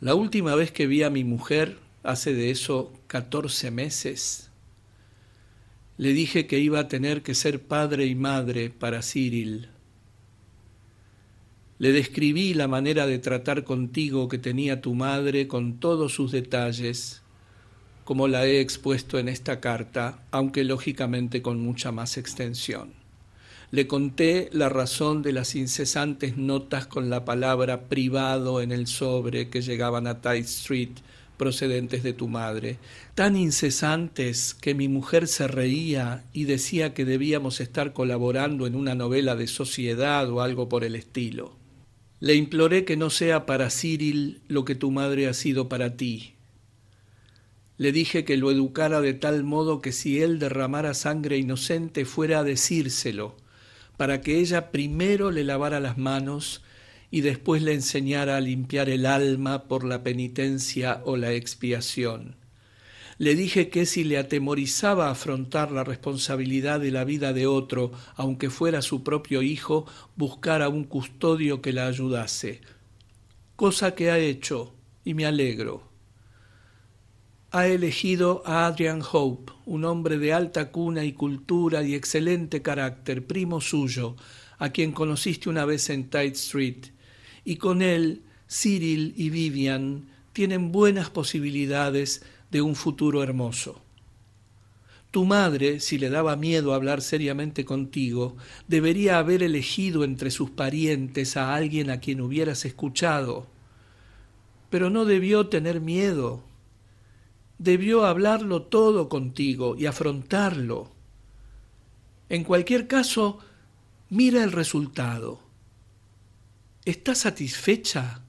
Speaker 1: La última vez que vi a mi mujer, hace de eso 14 meses, le dije que iba a tener que ser padre y madre para Cyril. Le describí la manera de tratar contigo que tenía tu madre con todos sus detalles, como la he expuesto en esta carta, aunque lógicamente con mucha más extensión. Le conté la razón de las incesantes notas con la palabra privado en el sobre que llegaban a Tite Street procedentes de tu madre, tan incesantes que mi mujer se reía y decía que debíamos estar colaborando en una novela de sociedad o algo por el estilo. Le imploré que no sea para Cyril lo que tu madre ha sido para ti. Le dije que lo educara de tal modo que si él derramara sangre inocente fuera a decírselo, para que ella primero le lavara las manos y después le enseñara a limpiar el alma por la penitencia o la expiación. Le dije que si le atemorizaba afrontar la responsabilidad de la vida de otro, aunque fuera su propio hijo, buscara un custodio que la ayudase, cosa que ha hecho, y me alegro. Ha elegido a Adrian Hope, un hombre de alta cuna y cultura y excelente carácter, primo suyo, a quien conociste una vez en Tite Street, y con él Cyril y Vivian tienen buenas posibilidades de un futuro hermoso. Tu madre, si le daba miedo hablar seriamente contigo, debería haber elegido entre sus parientes a alguien a quien hubieras escuchado, pero no debió tener miedo. debió hablarlo todo contigo y afrontarlo. En cualquier caso, mira el resultado. ¿Estás satisfecha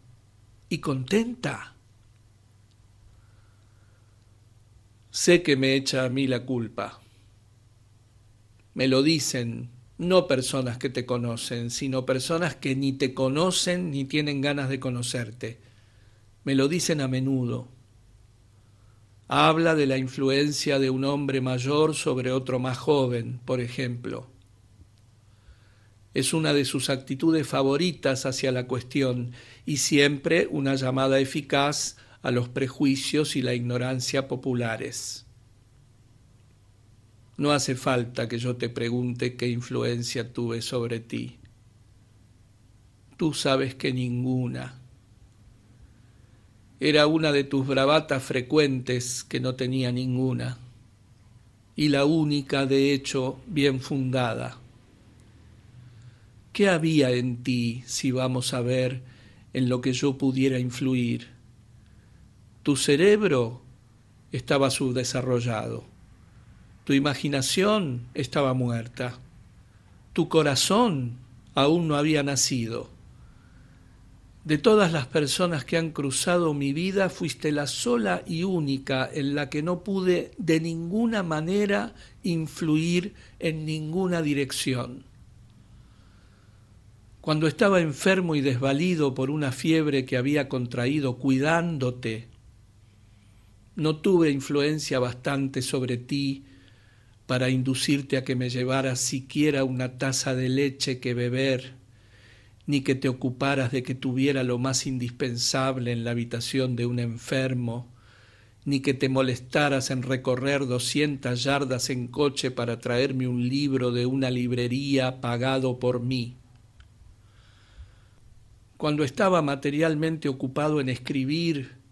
Speaker 1: y contenta? Sé que me echa a mí la culpa. Me lo dicen no personas que te conocen, sino personas que ni te conocen ni tienen ganas de conocerte. Me lo dicen a menudo. Habla de la influencia de un hombre mayor sobre otro más joven, por ejemplo. Es una de sus actitudes favoritas hacia la cuestión y siempre una llamada eficaz a los prejuicios y la ignorancia populares. No hace falta que yo te pregunte qué influencia tuve sobre ti. Tú sabes que ninguna. Era una de tus bravatas frecuentes que no tenía ninguna, y la única, de hecho, bien fundada. ¿Qué había en ti, si vamos a ver, en lo que yo pudiera influir? Tu cerebro estaba subdesarrollado, tu imaginación estaba muerta, tu corazón aún no había nacido. De todas las personas que han cruzado mi vida, fuiste la sola y única en la que no pude de ninguna manera influir en ninguna dirección. Cuando estaba enfermo y desvalido por una fiebre que había contraído cuidándote, no tuve influencia bastante sobre ti para inducirte a que me llevaras siquiera una taza de leche que beber, ni que te ocuparas de que tuviera lo más indispensable en la habitación de un enfermo, ni que te molestaras en recorrer 200 yardas en coche para traerme un libro de una librería pagado por mí. Cuando estaba materialmente ocupado en escribir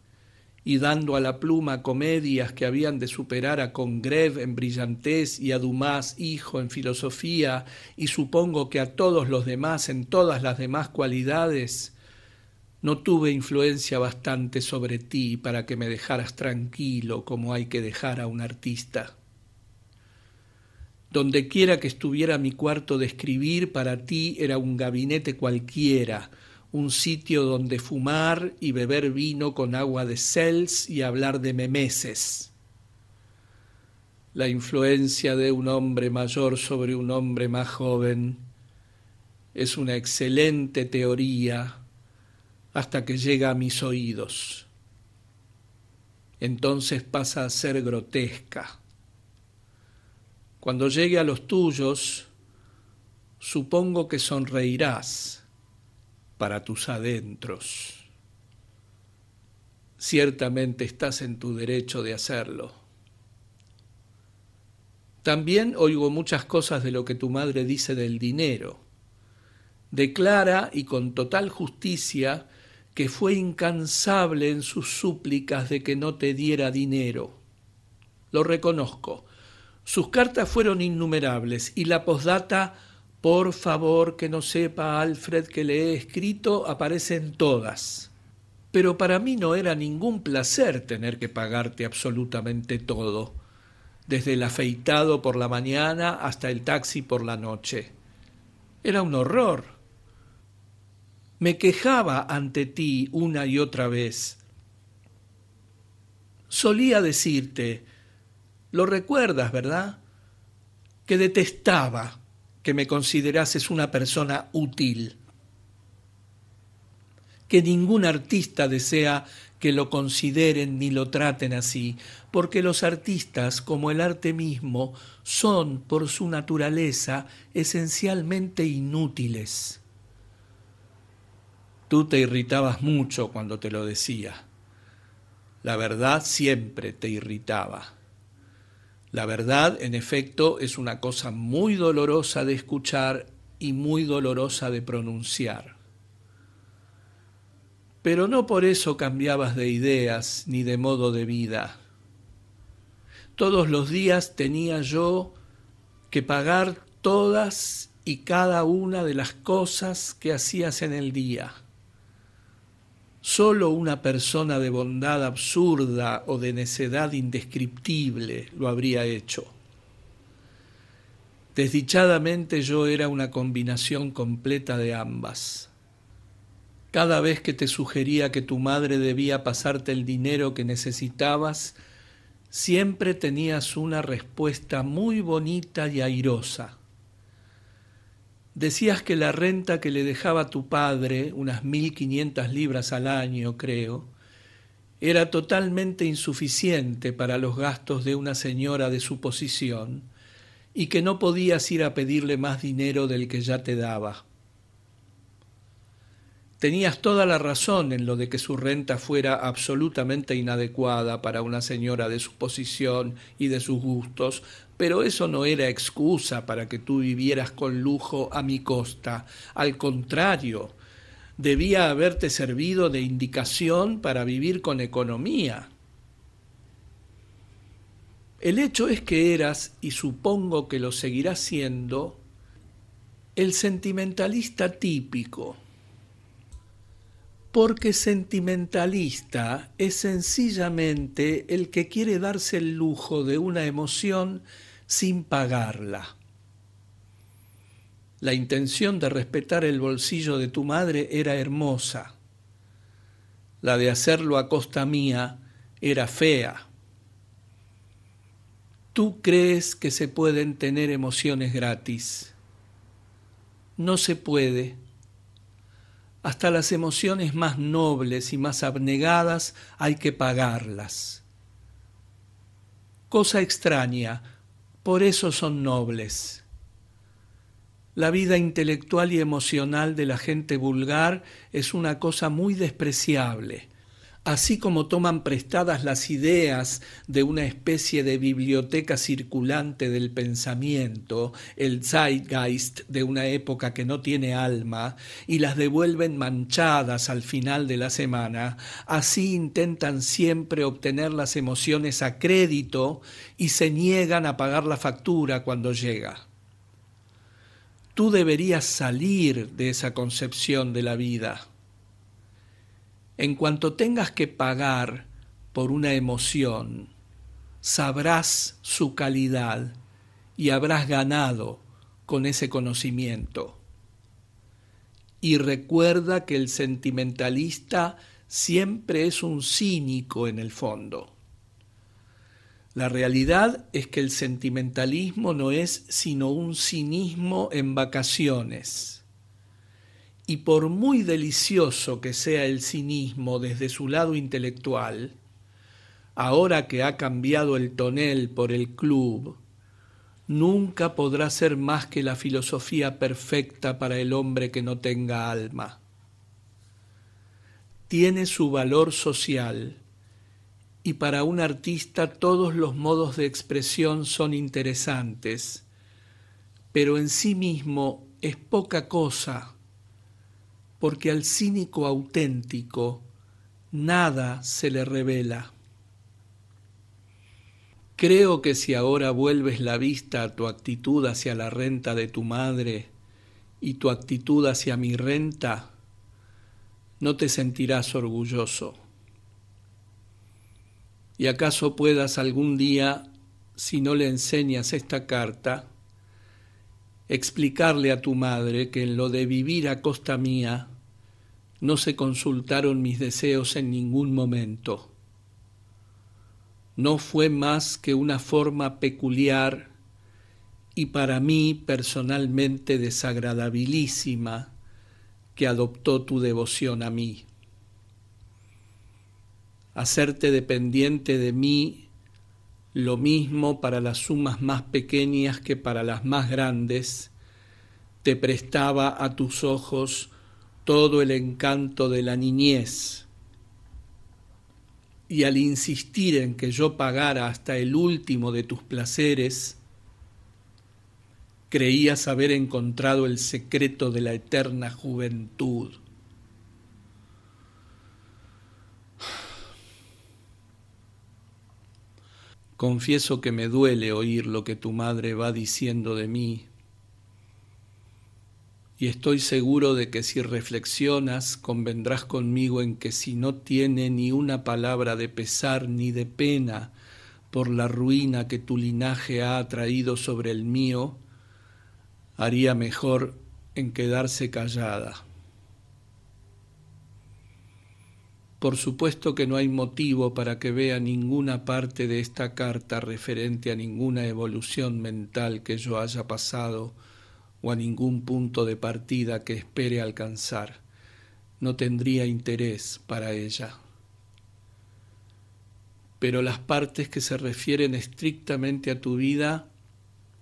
Speaker 1: y dando a la pluma comedias que habían de superar a Congreve en brillantez y a Dumas hijo en filosofía, y supongo que a todos los demás en todas las demás cualidades, no tuve influencia bastante sobre ti para que me dejaras tranquilo como hay que dejar a un artista. Dondequiera que estuviera mi cuarto de escribir, para ti era un gabinete cualquiera, un sitio donde fumar y beber vino con agua de Cels y hablar de memeses. La influencia de un hombre mayor sobre un hombre más joven es una excelente teoría hasta que llega a mis oídos. Entonces pasa a ser grotesca. Cuando llegue a los tuyos, supongo que sonreirás para tus adentros. Ciertamente estás en tu derecho de hacerlo. También oigo muchas cosas de lo que tu madre dice del dinero. Declara, y con total justicia, que fue incansable en sus súplicas de que no te diera dinero. Lo reconozco. Sus cartas fueron innumerables y la posdata, por favor que no sepa Alfred que le he escrito, aparece en todas. Pero para mí no era ningún placer tener que pagarte absolutamente todo, desde el afeitado por la mañana hasta el taxi por la noche. Era un horror. Me quejaba ante ti una y otra vez. Solía decirte, lo recuerdas, ¿verdad?, que detestaba que me considerases una persona útil, que ningún artista desea que lo consideren ni lo traten así, porque los artistas, como el arte mismo, son, por su naturaleza, esencialmente inútiles. Tú te irritabas mucho cuando te lo decía. La verdad siempre te irritaba. La verdad, en efecto, es una cosa muy dolorosa de escuchar y muy dolorosa de pronunciar. Pero no por eso cambiabas de ideas ni de modo de vida. Todos los días tenía yo que pagar todas y cada una de las cosas que hacías en el día. Solo una persona de bondad absurda o de necedad indescriptible lo habría hecho. Desdichadamente yo era una combinación completa de ambas. Cada vez que te sugería que tu madre debía pasarte el dinero que necesitabas, siempre tenías una respuesta muy bonita y airosa. Decías que la renta que le dejaba tu padre, unas 1.500 libras al año, creo, era totalmente insuficiente para los gastos de una señora de su posición y que no podías ir a pedirle más dinero del que ya te daba. Tenías toda la razón en lo de que su renta fuera absolutamente inadecuada para una señora de su posición y de sus gustos, pero eso no era excusa para que tú vivieras con lujo a mi costa. Al contrario, debía haberte servido de indicación para vivir con economía. El hecho es que eras, y supongo que lo seguirás siendo, el sentimentalista típico. Porque sentimentalista es sencillamente el que quiere darse el lujo de una emoción sin pagarla. La intención de respetar el bolsillo de tu madre era hermosa. La de hacerlo a costa mía era fea. Tú crees que se pueden tener emociones gratis. No se puede. Hasta las emociones más nobles y más abnegadas hay que pagarlas. Cosa extraña, por eso son nobles. La vida intelectual y emocional de la gente vulgar es una cosa muy despreciable. Así como toman prestadas las ideas de una especie de biblioteca circulante del pensamiento, el Zeitgeist de una época que no tiene alma, y las devuelven manchadas al final de la semana, así intentan siempre obtener las emociones a crédito y se niegan a pagar la factura cuando llega. Tú deberías salir de esa concepción de la vida. En cuanto tengas que pagar por una emoción, sabrás su calidad y habrás ganado con ese conocimiento. Y recuerda que el sentimentalista siempre es un cínico en el fondo. La realidad es que el sentimentalismo no es sino un cinismo en vacaciones. Y por muy delicioso que sea el cinismo desde su lado intelectual, ahora que ha cambiado el tonel por el club, nunca podrá ser más que la filosofía perfecta para el hombre que no tenga alma. Tiene su valor social, y para un artista todos los modos de expresión son interesantes, pero en sí mismo es poca cosa, porque al cínico auténtico nada se le revela. Creo que si ahora vuelves la vista a tu actitud hacia la renta de tu madre y tu actitud hacia mi renta, no te sentirás orgulloso. Y acaso puedas algún día, si no le enseñas esta carta, explicarle a tu madre que en lo de vivir a costa mía no se consultaron mis deseos en ningún momento. No fue más que una forma peculiar y para mí personalmente desagradabilísima que adoptó tu devoción a mí. Hacerte dependiente de mí, lo mismo para las sumas más pequeñas que para las más grandes, te prestaba a tus ojos todo el encanto de la niñez. Y al insistir en que yo pagara hasta el último de tus placeres, creías haber encontrado el secreto de la eterna juventud. Confieso que me duele oír lo que tu madre va diciendo de mí, y estoy seguro de que si reflexionas convendrás conmigo en que si no tiene ni una palabra de pesar ni de pena por la ruina que tu linaje ha atraído sobre el mío, haría mejor en quedarse callada. Por supuesto que no hay motivo para que vea ninguna parte de esta carta referente a ninguna evolución mental que yo haya pasado o a ningún punto de partida que espere alcanzar. No tendría interés para ella. Pero las partes que se refieren estrictamente a tu vida,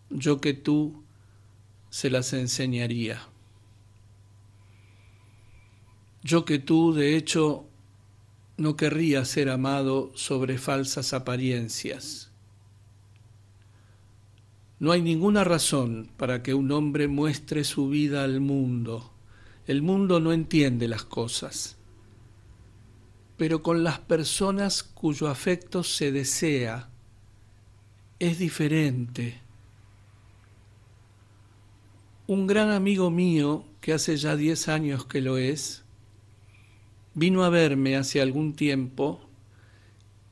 Speaker 1: yo que tú se las enseñaría. Yo que tú, de hecho, no querría ser amado sobre falsas apariencias. No hay ninguna razón para que un hombre muestre su vida al mundo. El mundo no entiende las cosas. Pero con las personas cuyo afecto se desea, es diferente. Un gran amigo mío, que hace ya 10 años que lo es, vino a verme hace algún tiempo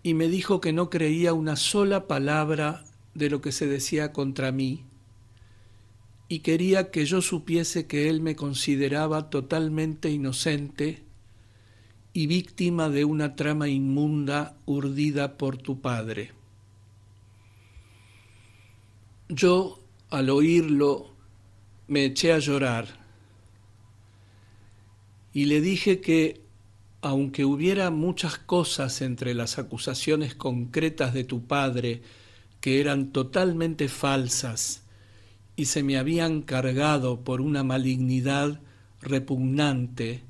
Speaker 1: y me dijo que no creía una sola palabra de lo que se decía contra mí y quería que yo supiese que él me consideraba totalmente inocente y víctima de una trama inmunda urdida por tu padre. Yo, al oírlo, me eché a llorar y le dije que, aunque hubiera muchas cosas entre las acusaciones concretas de tu padre que eran totalmente falsas y se me habían cargado por una malignidad repugnante,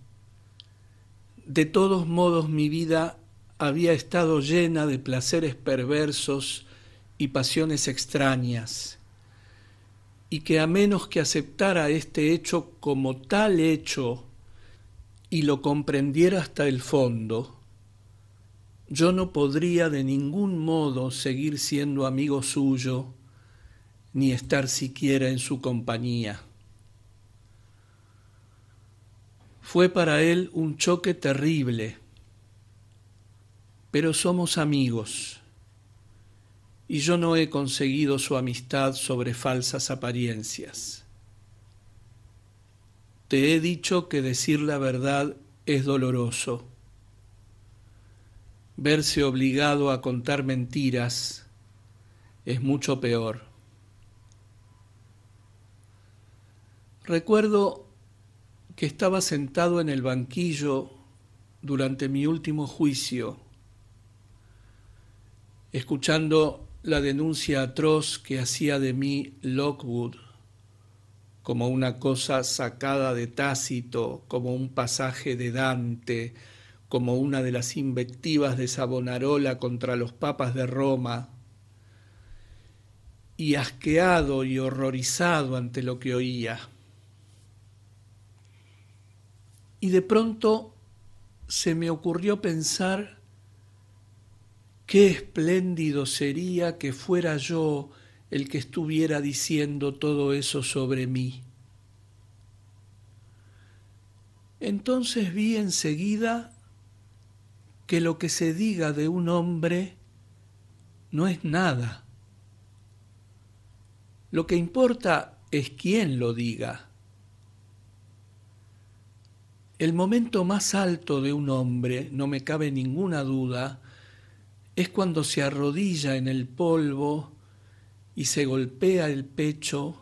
Speaker 1: de todos modos mi vida había estado llena de placeres perversos y pasiones extrañas, y que a menos que aceptara este hecho como tal hecho y lo comprendiera hasta el fondo, yo no podría de ningún modo seguir siendo amigo suyo ni estar siquiera en su compañía. Fue para él un choque terrible, pero somos amigos y yo no he conseguido su amistad sobre falsas apariencias. Te he dicho que decir la verdad es doloroso. Verse obligado a contar mentiras es mucho peor. Recuerdo que estaba sentado en el banquillo durante mi último juicio, escuchando la denuncia atroz que hacía de mí Lockwood, como una cosa sacada de Tácito, como un pasaje de Dante, como una de las invectivas de Savonarola contra los papas de Roma, y asqueado y horrorizado ante lo que oía. Y de pronto se me ocurrió pensar qué espléndido sería que fuera yo el que estuviera diciendo todo eso sobre mí. Entonces vi enseguida que lo que se diga de un hombre no es nada. Lo que importa es quién lo diga. El momento más alto de un hombre, no me cabe ninguna duda, es cuando se arrodilla en el polvo y se golpea el pecho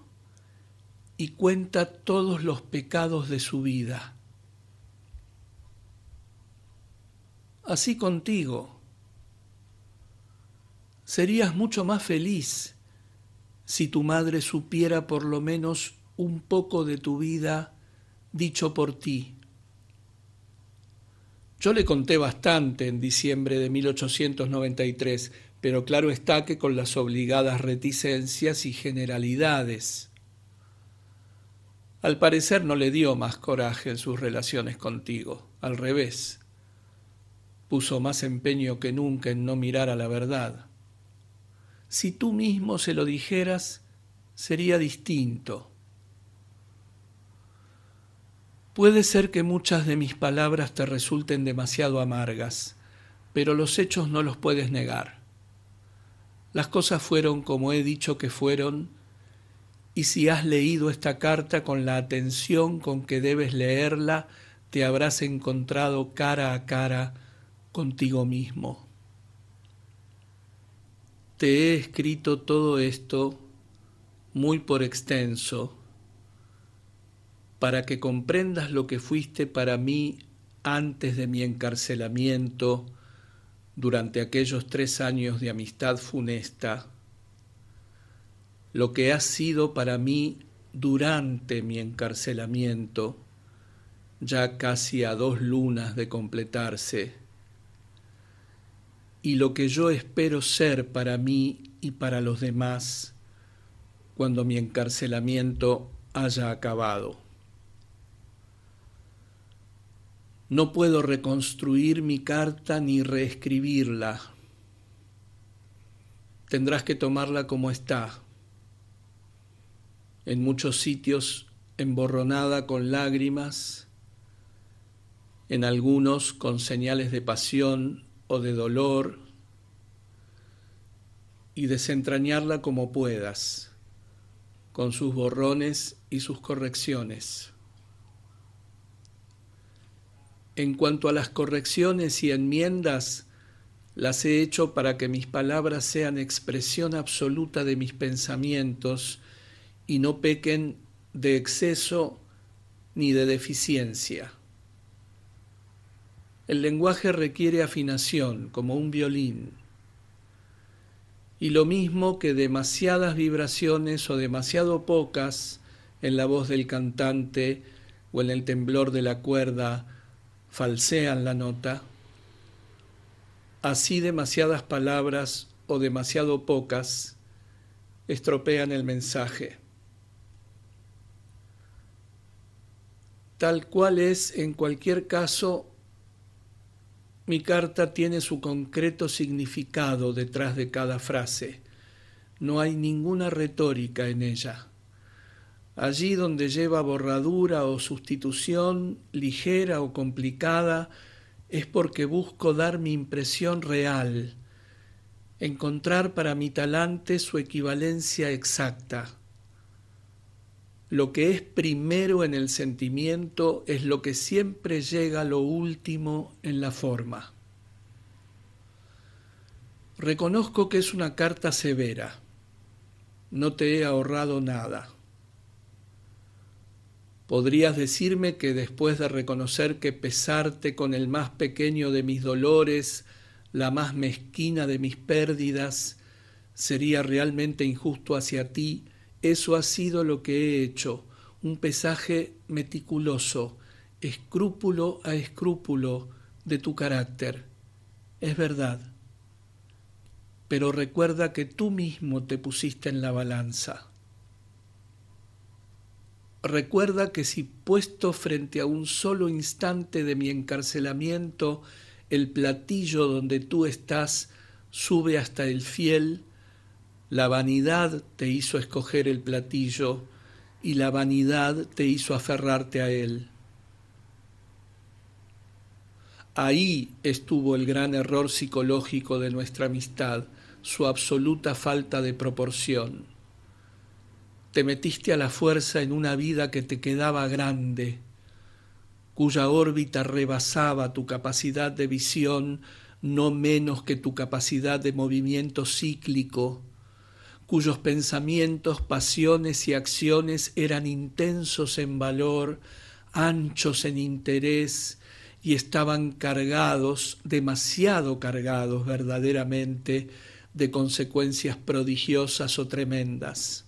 Speaker 1: y cuenta todos los pecados de su vida. Así contigo. Serías mucho más feliz si tu madre supiera por lo menos un poco de tu vida dicho por ti. Yo le conté bastante en diciembre de 1893, pero claro está que con las obligadas reticencias y generalidades. Al parecer no le dio más coraje en sus relaciones contigo, al revés. Puso más empeño que nunca en no mirar a la verdad. Si tú mismo se lo dijeras, sería distinto. Puede ser que muchas de mis palabras te resulten demasiado amargas, pero los hechos no los puedes negar. Las cosas fueron como he dicho que fueron, y si has leído esta carta con la atención con que debes leerla, te habrás encontrado cara a cara contigo mismo. Te he escrito todo esto muy por extenso, para que comprendas lo que fuiste para mí antes de mi encarcelamiento, durante aquellos 3 años de amistad funesta, lo que has sido para mí durante mi encarcelamiento, ya casi a 2 lunas de completarse, y lo que yo espero ser para mí y para los demás cuando mi encarcelamiento haya acabado. No puedo reconstruir mi carta ni reescribirla. Tendrás que tomarla como está, en muchos sitios emborronada con lágrimas, en algunos con señales de pasión o de dolor, y desentrañarla como puedas, con sus borrones y sus correcciones. En cuanto a las correcciones y enmiendas, las he hecho para que mis palabras sean expresión absoluta de mis pensamientos y no pequen de exceso ni de deficiencia. El lenguaje requiere afinación, como un violín, y lo mismo que demasiadas vibraciones o demasiado pocas en la voz del cantante o en el temblor de la cuerda falsean la nota, así demasiadas palabras o demasiado pocas estropean el mensaje. Tal cual es, en cualquier caso, mi carta tiene su concreto significado detrás de cada frase. No hay ninguna retórica en ella. Allí donde lleva borradura o sustitución, ligera o complicada, es porque busco dar mi impresión real, encontrar para mi talante su equivalencia exacta. Lo que es primero en el sentimiento es lo que siempre llega a lo último en la forma. Reconozco que es una carta severa. No te he ahorrado nada. Podrías decirme que después de reconocer que pesarte con el más pequeño de mis dolores, la más mezquina de mis pérdidas, sería realmente injusto hacia ti. Eso ha sido lo que he hecho, un pesaje meticuloso, escrúpulo a escrúpulo de tu carácter. Es verdad, pero recuerda que tú mismo te pusiste en la balanza. Recuerda que si puesto frente a un solo instante de mi encarcelamiento, el platillo donde tú estás sube hasta el fiel, la vanidad te hizo escoger el platillo y la vanidad te hizo aferrarte a él. Ahí estuvo el gran error psicológico de nuestra amistad, su absoluta falta de proporción. Te metiste a la fuerza en una vida que te quedaba grande, cuya órbita rebasaba tu capacidad de visión no menos que tu capacidad de movimiento cíclico, cuyos pensamientos, pasiones y acciones eran intensos en valor, anchos en interés, y estaban cargados, demasiado cargados verdaderamente, de consecuencias prodigiosas o tremendas.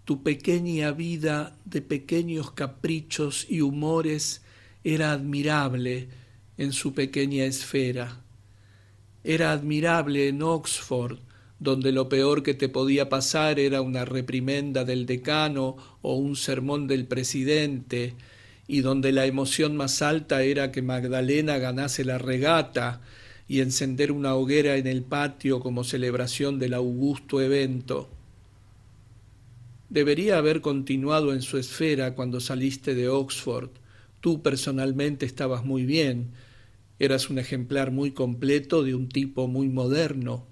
Speaker 1: Tu pequeña vida de pequeños caprichos y humores era admirable en su pequeña esfera. Era admirable en Oxford, donde lo peor que te podía pasar era una reprimenda del decano o un sermón del presidente, y donde la emoción más alta era que Magdalena ganase la regata y encender una hoguera en el patio como celebración del augusto evento. Debería haber continuado en su esfera cuando saliste de Oxford. Tú personalmente estabas muy bien. Eras un ejemplar muy completo de un tipo muy moderno.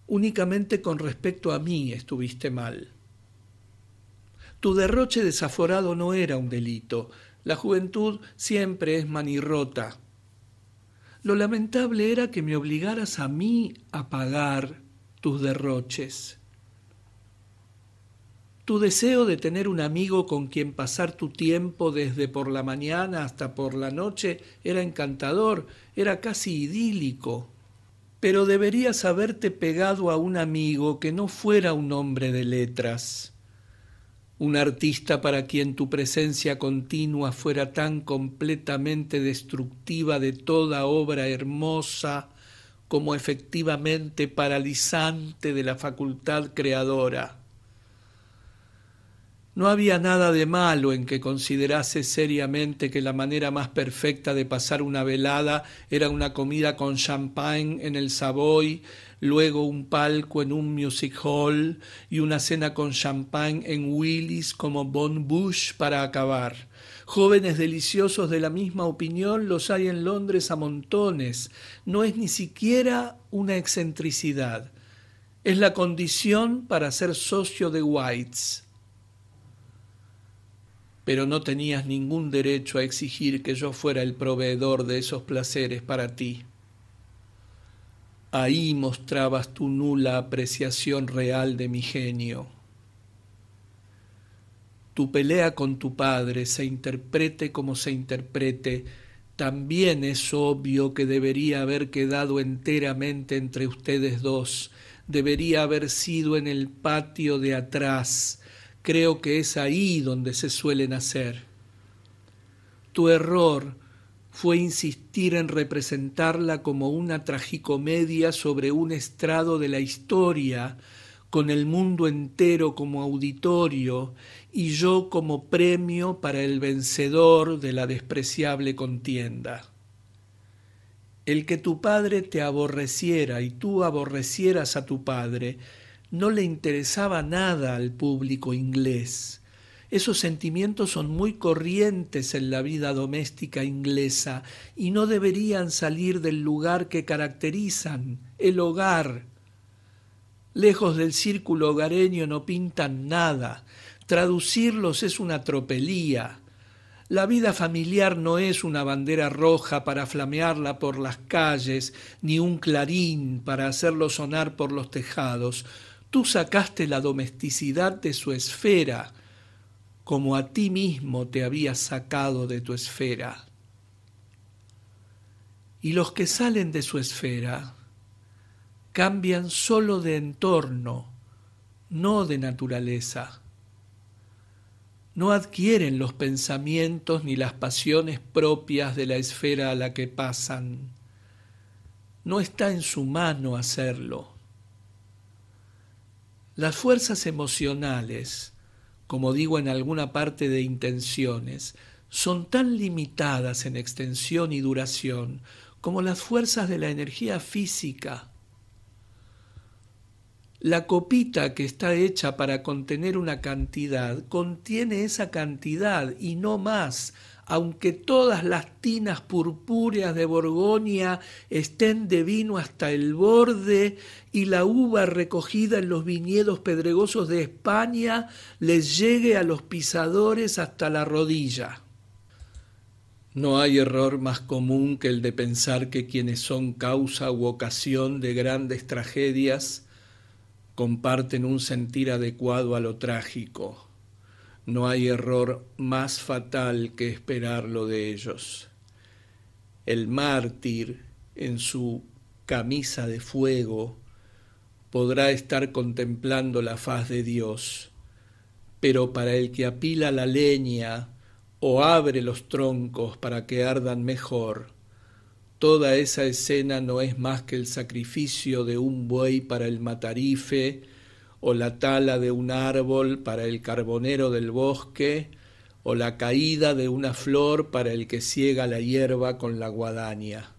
Speaker 1: Únicamente con respecto a mí estuviste mal. Tu derroche desaforado no era un delito. La juventud siempre es manirrota. Lo lamentable era que me obligaras a mí a pagar tus derroches. Tu deseo de tener un amigo con quien pasar tu tiempo desde por la mañana hasta por la noche era encantador, era casi idílico. Pero deberías haberte pegado a un amigo que no fuera un hombre de letras, un artista para quien tu presencia continua fuera tan completamente destructiva de toda obra hermosa como efectivamente paralizante de la facultad creadora. No había nada de malo en que considerase seriamente que la manera más perfecta de pasar una velada era una comida con champagne en el Savoy, luego un palco en un music hall y una cena con champagne en Willis como Bon Bush para acabar. Jóvenes deliciosos de la misma opinión los hay en Londres a montones. No es ni siquiera una excentricidad. Es la condición para ser socio de White's. Pero no tenías ningún derecho a exigir que yo fuera el proveedor de esos placeres para ti. Ahí mostrabas tu nula apreciación real de mi genio. Tu pelea con tu padre, se interprete como se interprete, también es obvio que debería haber quedado enteramente entre ustedes dos, debería haber sido en el patio de atrás. Creo que es ahí donde se suelen hacer. Tu error fue insistir en representarla como una tragicomedia sobre un estrado de la historia, con el mundo entero como auditorio y yo como premio para el vencedor de la despreciable contienda. El que tu padre te aborreciera y tú aborrecieras a tu padre no le interesaba nada al público inglés. Esos sentimientos son muy corrientes en la vida doméstica inglesa y no deberían salir del lugar que caracterizan, el hogar. Lejos del círculo hogareño no pintan nada. Traducirlos es una tropelía. La vida familiar no es una bandera roja para flamearla por las calles, ni un clarín para hacerlo sonar por los tejados. Tú sacaste la domesticidad de su esfera, como a ti mismo te habías sacado de tu esfera. Y los que salen de su esfera cambian solo de entorno, no de naturaleza. No adquieren los pensamientos ni las pasiones propias de la esfera a la que pasan. No está en su mano hacerlo. Las fuerzas emocionales, como digo en alguna parte de Intenciones, son tan limitadas en extensión y duración como las fuerzas de la energía física. La copita que está hecha para contener una cantidad, contiene esa cantidad y no más, aunque todas las tinas purpúreas de Borgoña estén de vino hasta el borde y la uva recogida en los viñedos pedregosos de España les llegue a los pisadores hasta la rodilla. No hay error más común que el de pensar que quienes son causa u ocasión de grandes tragedias comparten un sentir adecuado a lo trágico. No hay error más fatal que esperarlo de ellos. El mártir, en su camisa de fuego, podrá estar contemplando la faz de Dios, pero para el que apila la leña o abre los troncos para que ardan mejor, toda esa escena no es más que el sacrificio de un buey para el matarife, o la tala de un árbol para el carbonero del bosque, o la caída de una flor para el que ciega la hierba con la guadaña.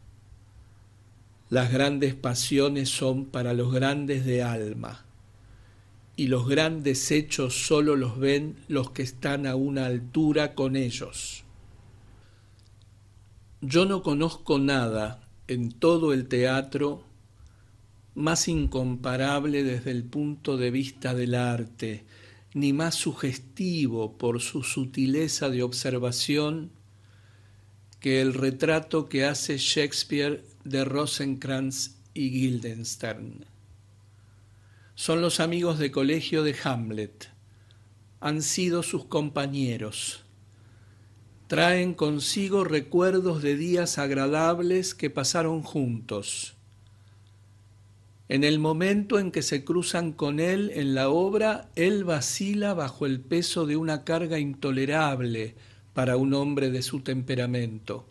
Speaker 1: Las grandes pasiones son para los grandes de alma, y los grandes hechos solo los ven los que están a una altura con ellos. Yo no conozco nada en todo el teatro más incomparable desde el punto de vista del arte, ni más sugestivo por su sutileza de observación que el retrato que hace Shakespeare de Rosencrantz y Guildenstern. Son los amigos de colegio de Hamlet, han sido sus compañeros. Traen consigo recuerdos de días agradables que pasaron juntos. En el momento en que se cruzan con él en la obra, él vacila bajo el peso de una carga intolerable para un hombre de su temperamento.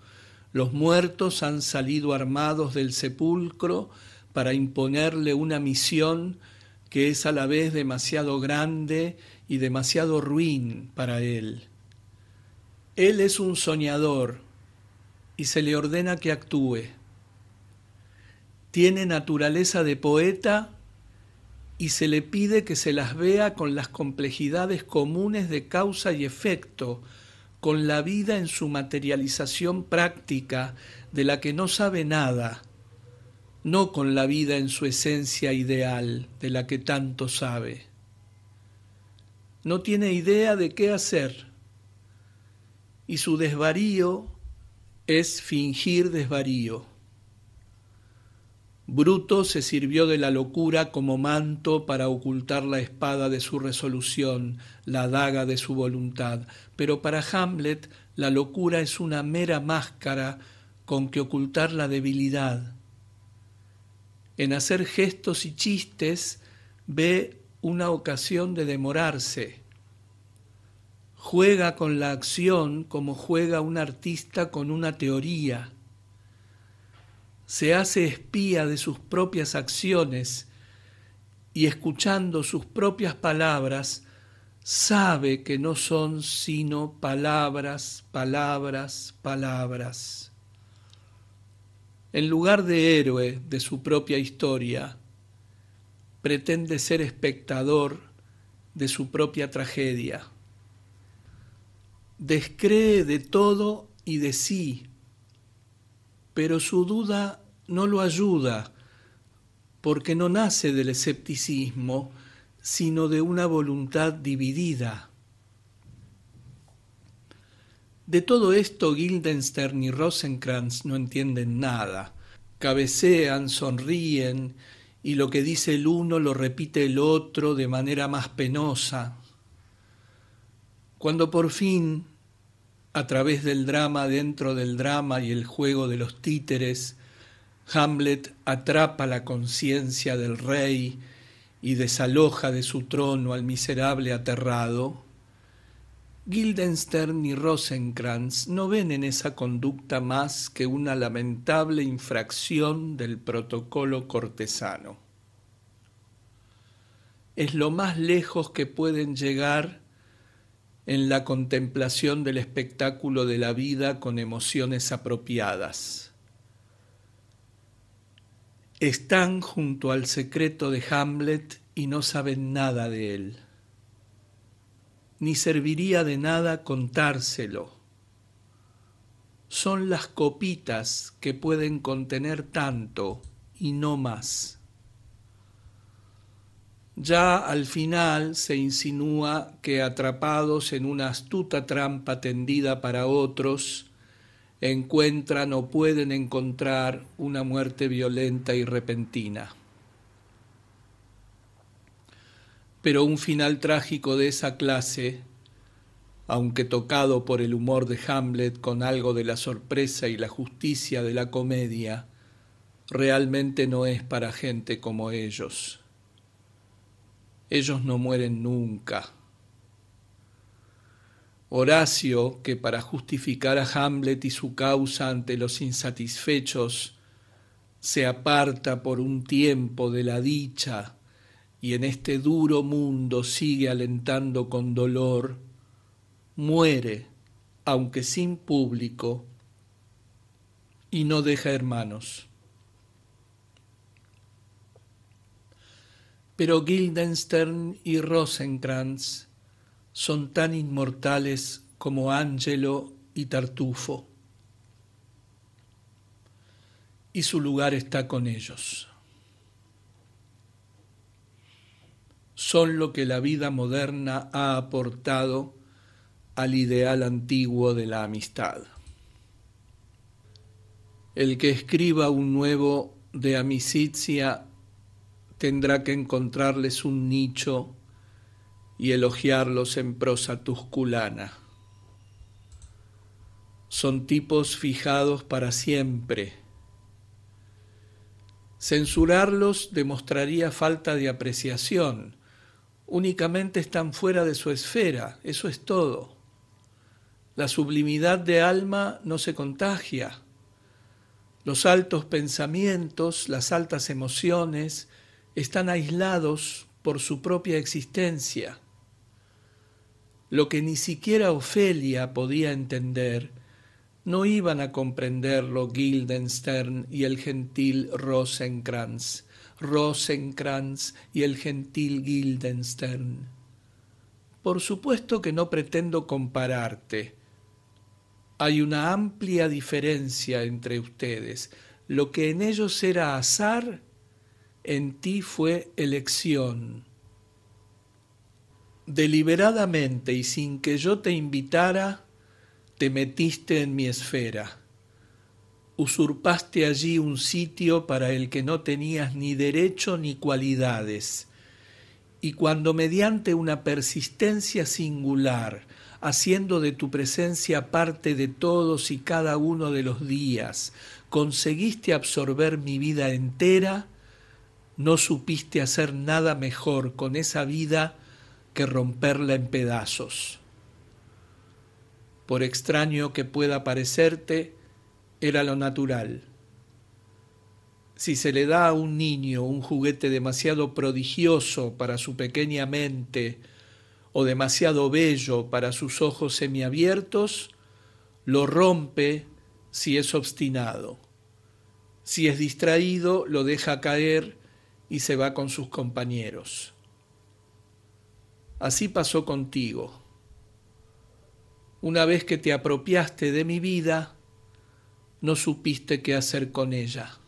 Speaker 1: Los muertos han salido armados del sepulcro para imponerle una misión que es a la vez demasiado grande y demasiado ruin para él. Él es un soñador y se le ordena que actúe. Tiene naturaleza de poeta y se le pide que se las vea con las complejidades comunes de causa y efecto, con la vida en su materialización práctica de la que no sabe nada, no con la vida en su esencia ideal de la que tanto sabe. No tiene idea de qué hacer y su desvarío es fingir desvarío. Bruto se sirvió de la locura como manto para ocultar la espada de su resolución, la daga de su voluntad, pero para Hamlet la locura es una mera máscara con que ocultar la debilidad. En hacer gestos y chistes ve una ocasión de demorarse. Juega con la acción como juega un artista con una teoría. Se hace espía de sus propias acciones y escuchando sus propias palabras sabe que no son sino palabras, palabras, palabras. En lugar de héroe de su propia historia, pretende ser espectador de su propia tragedia. Descree de todo y de sí, pero su duda no lo ayuda, porque no nace del escepticismo, sino de una voluntad dividida. De todo esto Guildenstern y Rosencrantz no entienden nada. Cabecean, sonríen, y lo que dice el uno lo repite el otro de manera más penosa. Cuando por fin, a través del drama dentro del drama y el juego de los títeres, Hamlet atrapa la conciencia del rey y desaloja de su trono al miserable aterrado, Guildenstern y Rosencrantz no ven en esa conducta más que una lamentable infracción del protocolo cortesano. Es lo más lejos que pueden llegar en la contemplación del espectáculo de la vida con emociones apropiadas. Están junto al secreto de Hamlet y no saben nada de él. Ni serviría de nada contárselo. Son las copitas que pueden contener tanto y no más. Ya al final se insinúa que atrapados en una astuta trampa tendida para otros, encuentran o pueden encontrar una muerte violenta y repentina. Pero un final trágico de esa clase, aunque tocado por el humor de Hamlet con algo de la sorpresa y la justicia de la comedia, realmente no es para gente como ellos. Ellos no mueren nunca. Horacio, que para justificar a Hamlet y su causa ante los insatisfechos, se aparta por un tiempo de la dicha y en este duro mundo sigue alentando con dolor, muere, aunque sin público, y no deja hermanos. Pero Guildenstern y Rosenkrantz son tan inmortales como Angelo y Tartufo, y su lugar está con ellos. Son lo que la vida moderna ha aportado al ideal antiguo de la amistad. El que escriba un nuevo de amicizia tendrá que encontrarles un nicho y elogiarlos en prosa tusculana. Son tipos fijados para siempre. Censurarlos demostraría falta de apreciación. Únicamente están fuera de su esfera, eso es todo. La sublimidad de alma no se contagia. Los altos pensamientos, las altas emociones, están aislados por su propia existencia. Lo que ni siquiera Ofelia podía entender, no iban a comprenderlo Guildenstern y el gentil Rosenkrantz y el gentil Guildenstern. Por supuesto que no pretendo compararte. Hay una amplia diferencia entre ustedes. Lo que en ellos era azar, en ti fue elección. Deliberadamente y sin que yo te invitara, te metiste en mi esfera. Usurpaste allí un sitio para el que no tenías ni derecho ni cualidades. Y cuando mediante una persistencia singular, haciendo de tu presencia parte de todos y cada uno de los días, conseguiste absorber mi vida entera, no supiste hacer nada mejor con esa vida que romperla en pedazos. Por extraño que pueda parecerte, era lo natural. Si se le da a un niño un juguete demasiado prodigioso para su pequeña mente o demasiado bello para sus ojos semiabiertos, lo rompe si es obstinado. Si es distraído, lo deja caer y se va con sus compañeros. Así pasó contigo. Una vez que te apropiaste de mi vida, no supiste qué hacer con ella.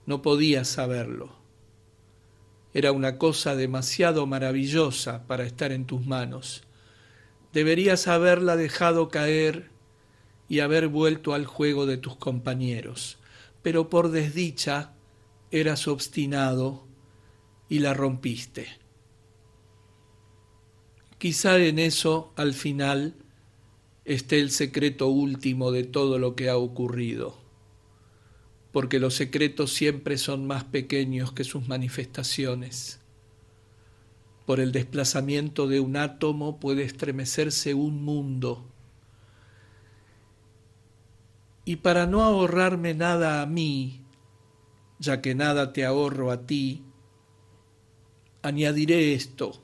Speaker 1: No podías saberlo. Era una cosa demasiado maravillosa para estar en tus manos. Deberías haberla dejado caer y haber vuelto al juego de tus compañeros. Pero por desdicha eras obstinado y la rompiste. Quizá en eso, al final, esté el secreto último de todo lo que ha ocurrido, porque los secretos siempre son más pequeños que sus manifestaciones. Por el desplazamiento de un átomo puede estremecerse un mundo. Y para no ahorrarme nada a mí, ya que nada te ahorro a ti, añadiré esto,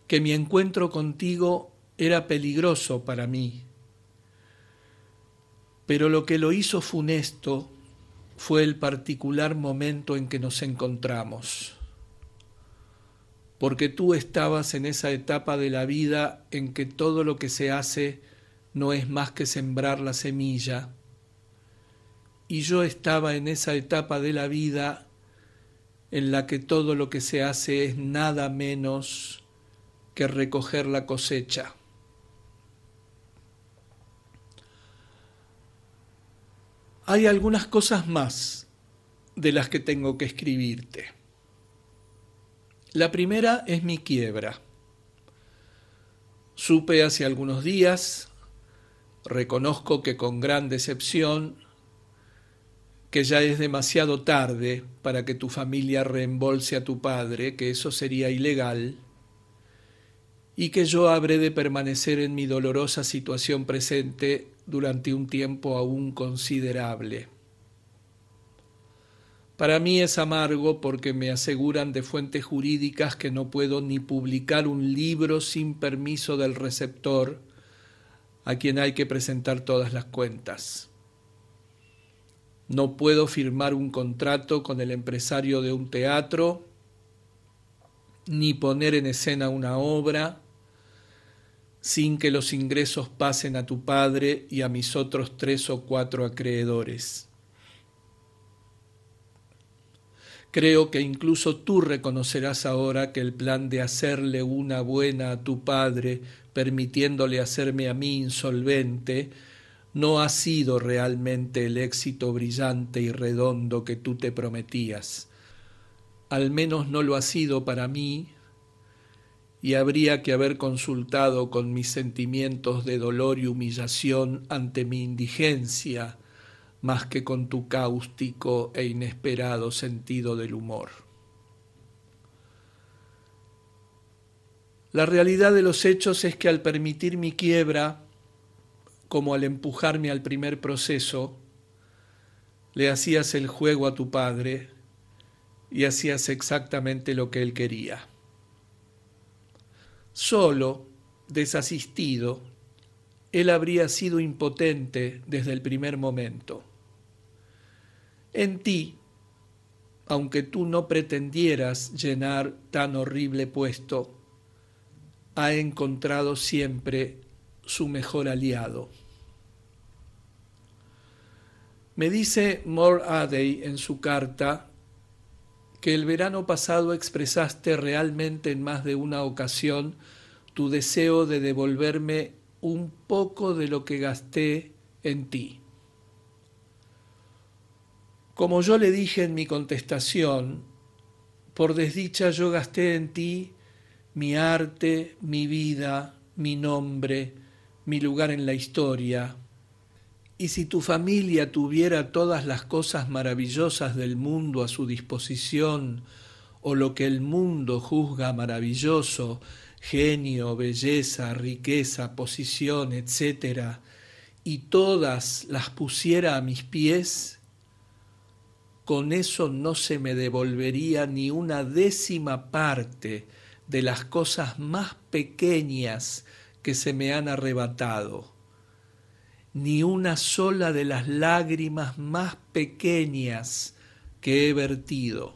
Speaker 1: que mi encuentro contigo era peligroso para mí, pero lo que lo hizo funesto fue el particular momento en que nos encontramos, porque tú estabas en esa etapa de la vida en que todo lo que se hace no es más que sembrar la semilla, y yo estaba en esa etapa de la vida en la que todo lo que se hace es nada menos que recoger la cosecha. Hay algunas cosas más de las que tengo que escribirte. La primera es mi quiebra. Supe hace algunos días, reconozco que con gran decepción, que ya es demasiado tarde para que tu familia reembolse a tu padre, que eso sería ilegal, y que yo habré de permanecer en mi dolorosa situación presente durante un tiempo aún considerable. Para mí es amargo porque me aseguran de fuentes jurídicas que no puedo ni publicar un libro sin permiso del receptor, a quien hay que presentar todas las cuentas. No puedo firmar un contrato con el empresario de un teatro, ni poner en escena una obra, sin que los ingresos pasen a tu padre y a mis otros 3 o 4 acreedores. Creo que incluso tú reconocerás ahora que el plan de hacerle una buena a tu padre, permitiéndole hacerme a mí insolvente, no ha sido realmente el éxito brillante y redondo que tú te prometías. Al menos no lo ha sido para mí, y habría que haber consultado con mis sentimientos de dolor y humillación ante mi indigencia, más que con tu cáustico e inesperado sentido del humor. La realidad de los hechos es que al permitir mi quiebra, como al empujarme al primer proceso, le hacías el juego a tu padre y hacías exactamente lo que él quería. Solo, desasistido, él habría sido impotente desde el primer momento. En ti, aunque tú no pretendieras llenar tan horrible puesto, ha encontrado siempre su mejor aliado. Me dice More Adey en su carta que el verano pasado expresaste realmente en más de una ocasión tu deseo de devolverme un poco de lo que gasté en ti. Como yo le dije en mi contestación, por desdicha yo gasté en ti mi arte, mi vida, mi nombre, mi lugar en la historia. Y si tu familia tuviera todas las cosas maravillosas del mundo a su disposición, o lo que el mundo juzga maravilloso, genio, belleza, riqueza, posición, etc., y todas las pusiera a mis pies, con eso no se me devolvería ni una décima parte de las cosas más pequeñas que se me han arrebatado, ni una sola de las lágrimas más pequeñas que he vertido.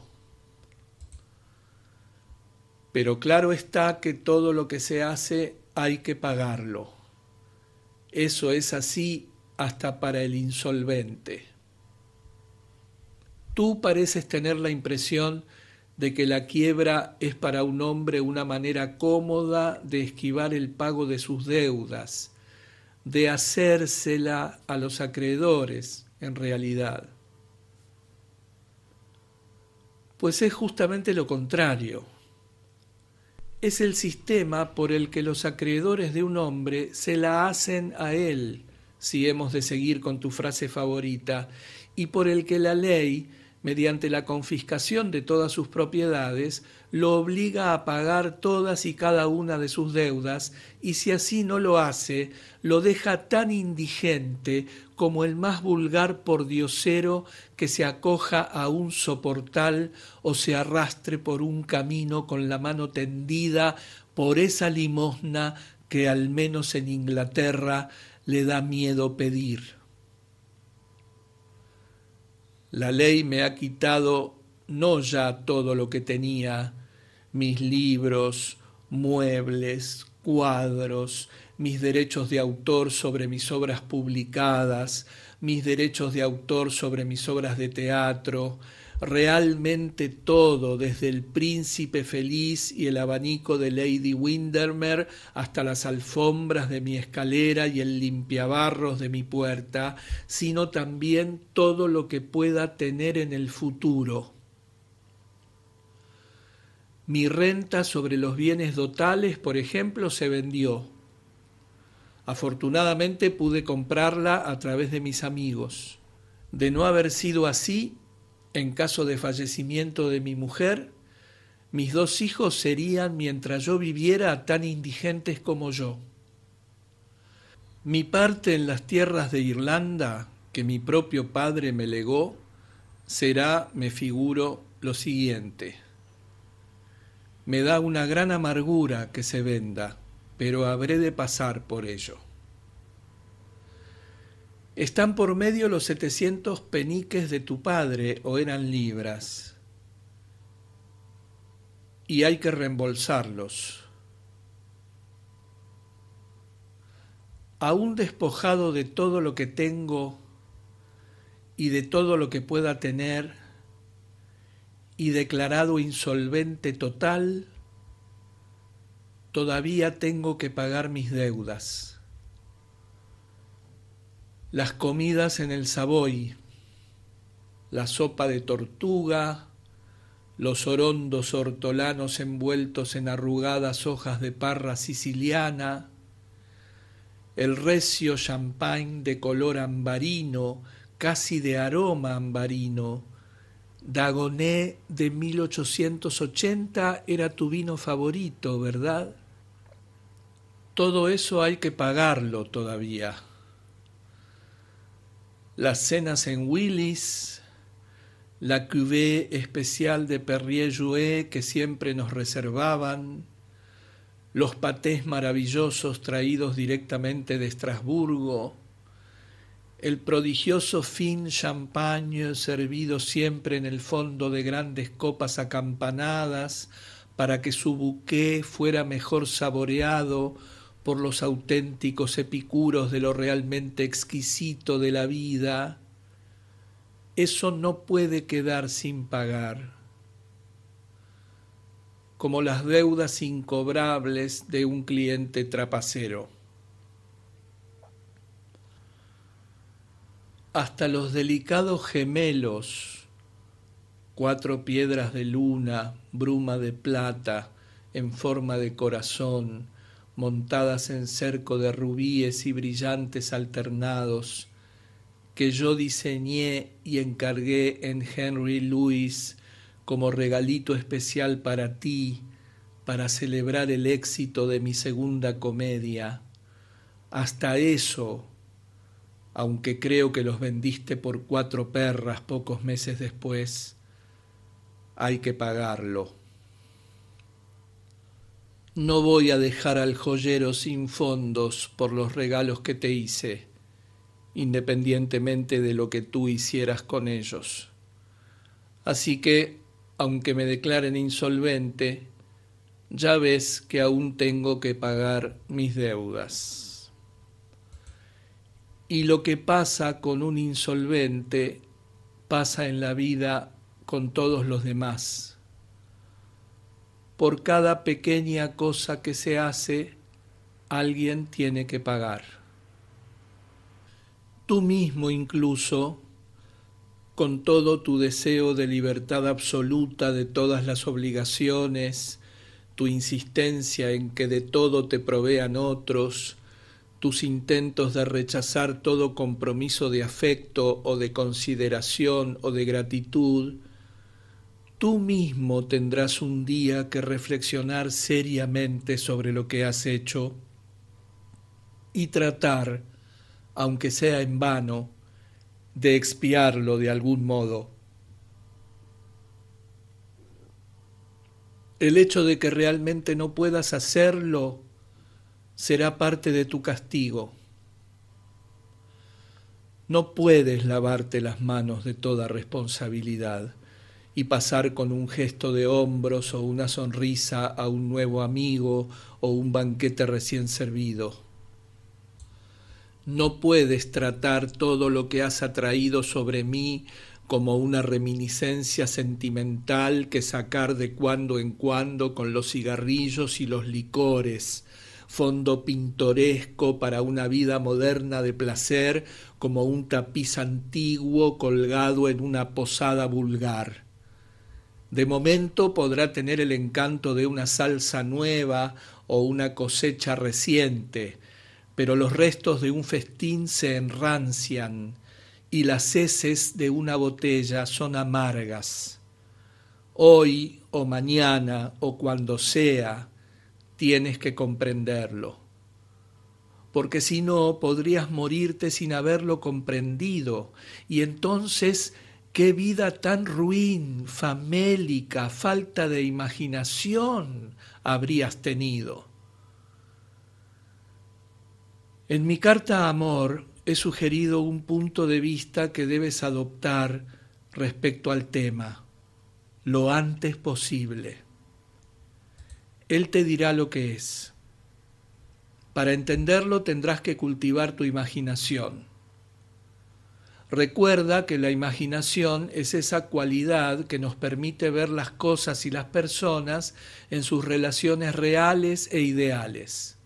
Speaker 1: Pero claro está que todo lo que se hace hay que pagarlo. Eso es así hasta para el insolvente. Tú pareces tener la impresión de que la quiebra es para un hombre una manera cómoda de esquivar el pago de sus deudas, de hacérsela a los acreedores, en realidad. Pues es justamente lo contrario. Es el sistema por el que los acreedores de un hombre se la hacen a él, si hemos de seguir con tu frase favorita, y por el que la ley, mediante la confiscación de todas sus propiedades, lo obliga a pagar todas y cada una de sus deudas, y si así no lo hace, lo deja tan indigente como el más vulgar pordiosero que se acoja a un soportal o se arrastre por un camino con la mano tendida por esa limosna que al menos en Inglaterra le da miedo pedir. La ley me ha quitado no ya todo lo que tenía, mis libros, muebles, cuadros, mis derechos de autor sobre mis obras publicadas, mis derechos de autor sobre mis obras de teatro, realmente todo, desde el Príncipe Feliz y el abanico de Lady Windermere hasta las alfombras de mi escalera y el limpiabarros de mi puerta, sino también todo lo que pueda tener en el futuro. Mi renta sobre los bienes dotales, por ejemplo, se vendió. Afortunadamente pude comprarla a través de mis amigos. De no haber sido así, en caso de fallecimiento de mi mujer, mis 2 hijos serían, mientras yo viviera, tan indigentes como yo. Mi parte en las tierras de Irlanda, que mi propio padre me legó, será, me figuro, lo siguiente. Me da una gran amargura que se venda, pero habré de pasar por ello. Están por medio los 700 peniques de tu padre, o eran libras, y hay que reembolsarlos. Aún despojado de todo lo que tengo y de todo lo que pueda tener, y declarado insolvente total, todavía tengo que pagar mis deudas. Las comidas en el Savoy, la sopa de tortuga, los orondos hortolanos envueltos en arrugadas hojas de parra siciliana, el recio champagne de color ambarino, casi de aroma ambarino. Dagonet de 1880 era tu vino favorito, ¿verdad? Todo eso hay que pagarlo todavía. Las cenas en Willis, la cuvée especial de Perrier-Jouët que siempre nos reservaban, los patés maravillosos traídos directamente de Estrasburgo, el prodigioso fin champagne servido siempre en el fondo de grandes copas acampanadas para que su bouquet fuera mejor saboreado por los auténticos epicuros de lo realmente exquisito de la vida, eso no puede quedar sin pagar, como las deudas incobrables de un cliente trapacero. Hasta los delicados gemelos, 4 piedras de luna, bruma de plata, en forma de corazón, montadas en cerco de rubíes y brillantes alternados, que yo diseñé y encargué en Henry Louis como regalito especial para ti, para celebrar el éxito de mi segunda comedia. Hasta eso, aunque creo que los vendiste por 4 perras pocos meses después, hay que pagarlo. No voy a dejar al joyero sin fondos por los regalos que te hice, independientemente de lo que tú hicieras con ellos. Así que, aunque me declaren insolvente, ya ves que aún tengo que pagar mis deudas. Y lo que pasa con un insolvente pasa en la vida con todos los demás. Por cada pequeña cosa que se hace, alguien tiene que pagar. Tú mismo incluso, con todo tu deseo de libertad absoluta de todas las obligaciones, tu insistencia en que de todo te provean otros, tus intentos de rechazar todo compromiso de afecto o de consideración o de gratitud, tú mismo tendrás un día que reflexionar seriamente sobre lo que has hecho y tratar, aunque sea en vano, de expiarlo de algún modo. El hecho de que realmente no puedas hacerlo será parte de tu castigo. No puedes lavarte las manos de toda responsabilidad y pasar con un gesto de hombros o una sonrisa a un nuevo amigo o un banquete recién servido. No puedes tratar todo lo que has atraído sobre mí como una reminiscencia sentimental que sacar de cuando en cuando con los cigarrillos y los licores, fondo pintoresco para una vida moderna de placer como un tapiz antiguo colgado en una posada vulgar. De momento podrá tener el encanto de una salsa nueva o una cosecha reciente, pero los restos de un festín se enrancian y las heces de una botella son amargas. Hoy o mañana o cuando sea, tienes que comprenderlo, porque si no podrías morirte sin haberlo comprendido, y entonces qué vida tan ruin, famélica, falta de imaginación habrías tenido. En mi carta Amor he sugerido un punto de vista que debes adoptar respecto al tema, lo antes posible. Él te dirá lo que es. Para entenderlo tendrás que cultivar tu imaginación. Recuerda que la imaginación es esa cualidad que nos permite ver las cosas y las personas en sus relaciones reales e ideales.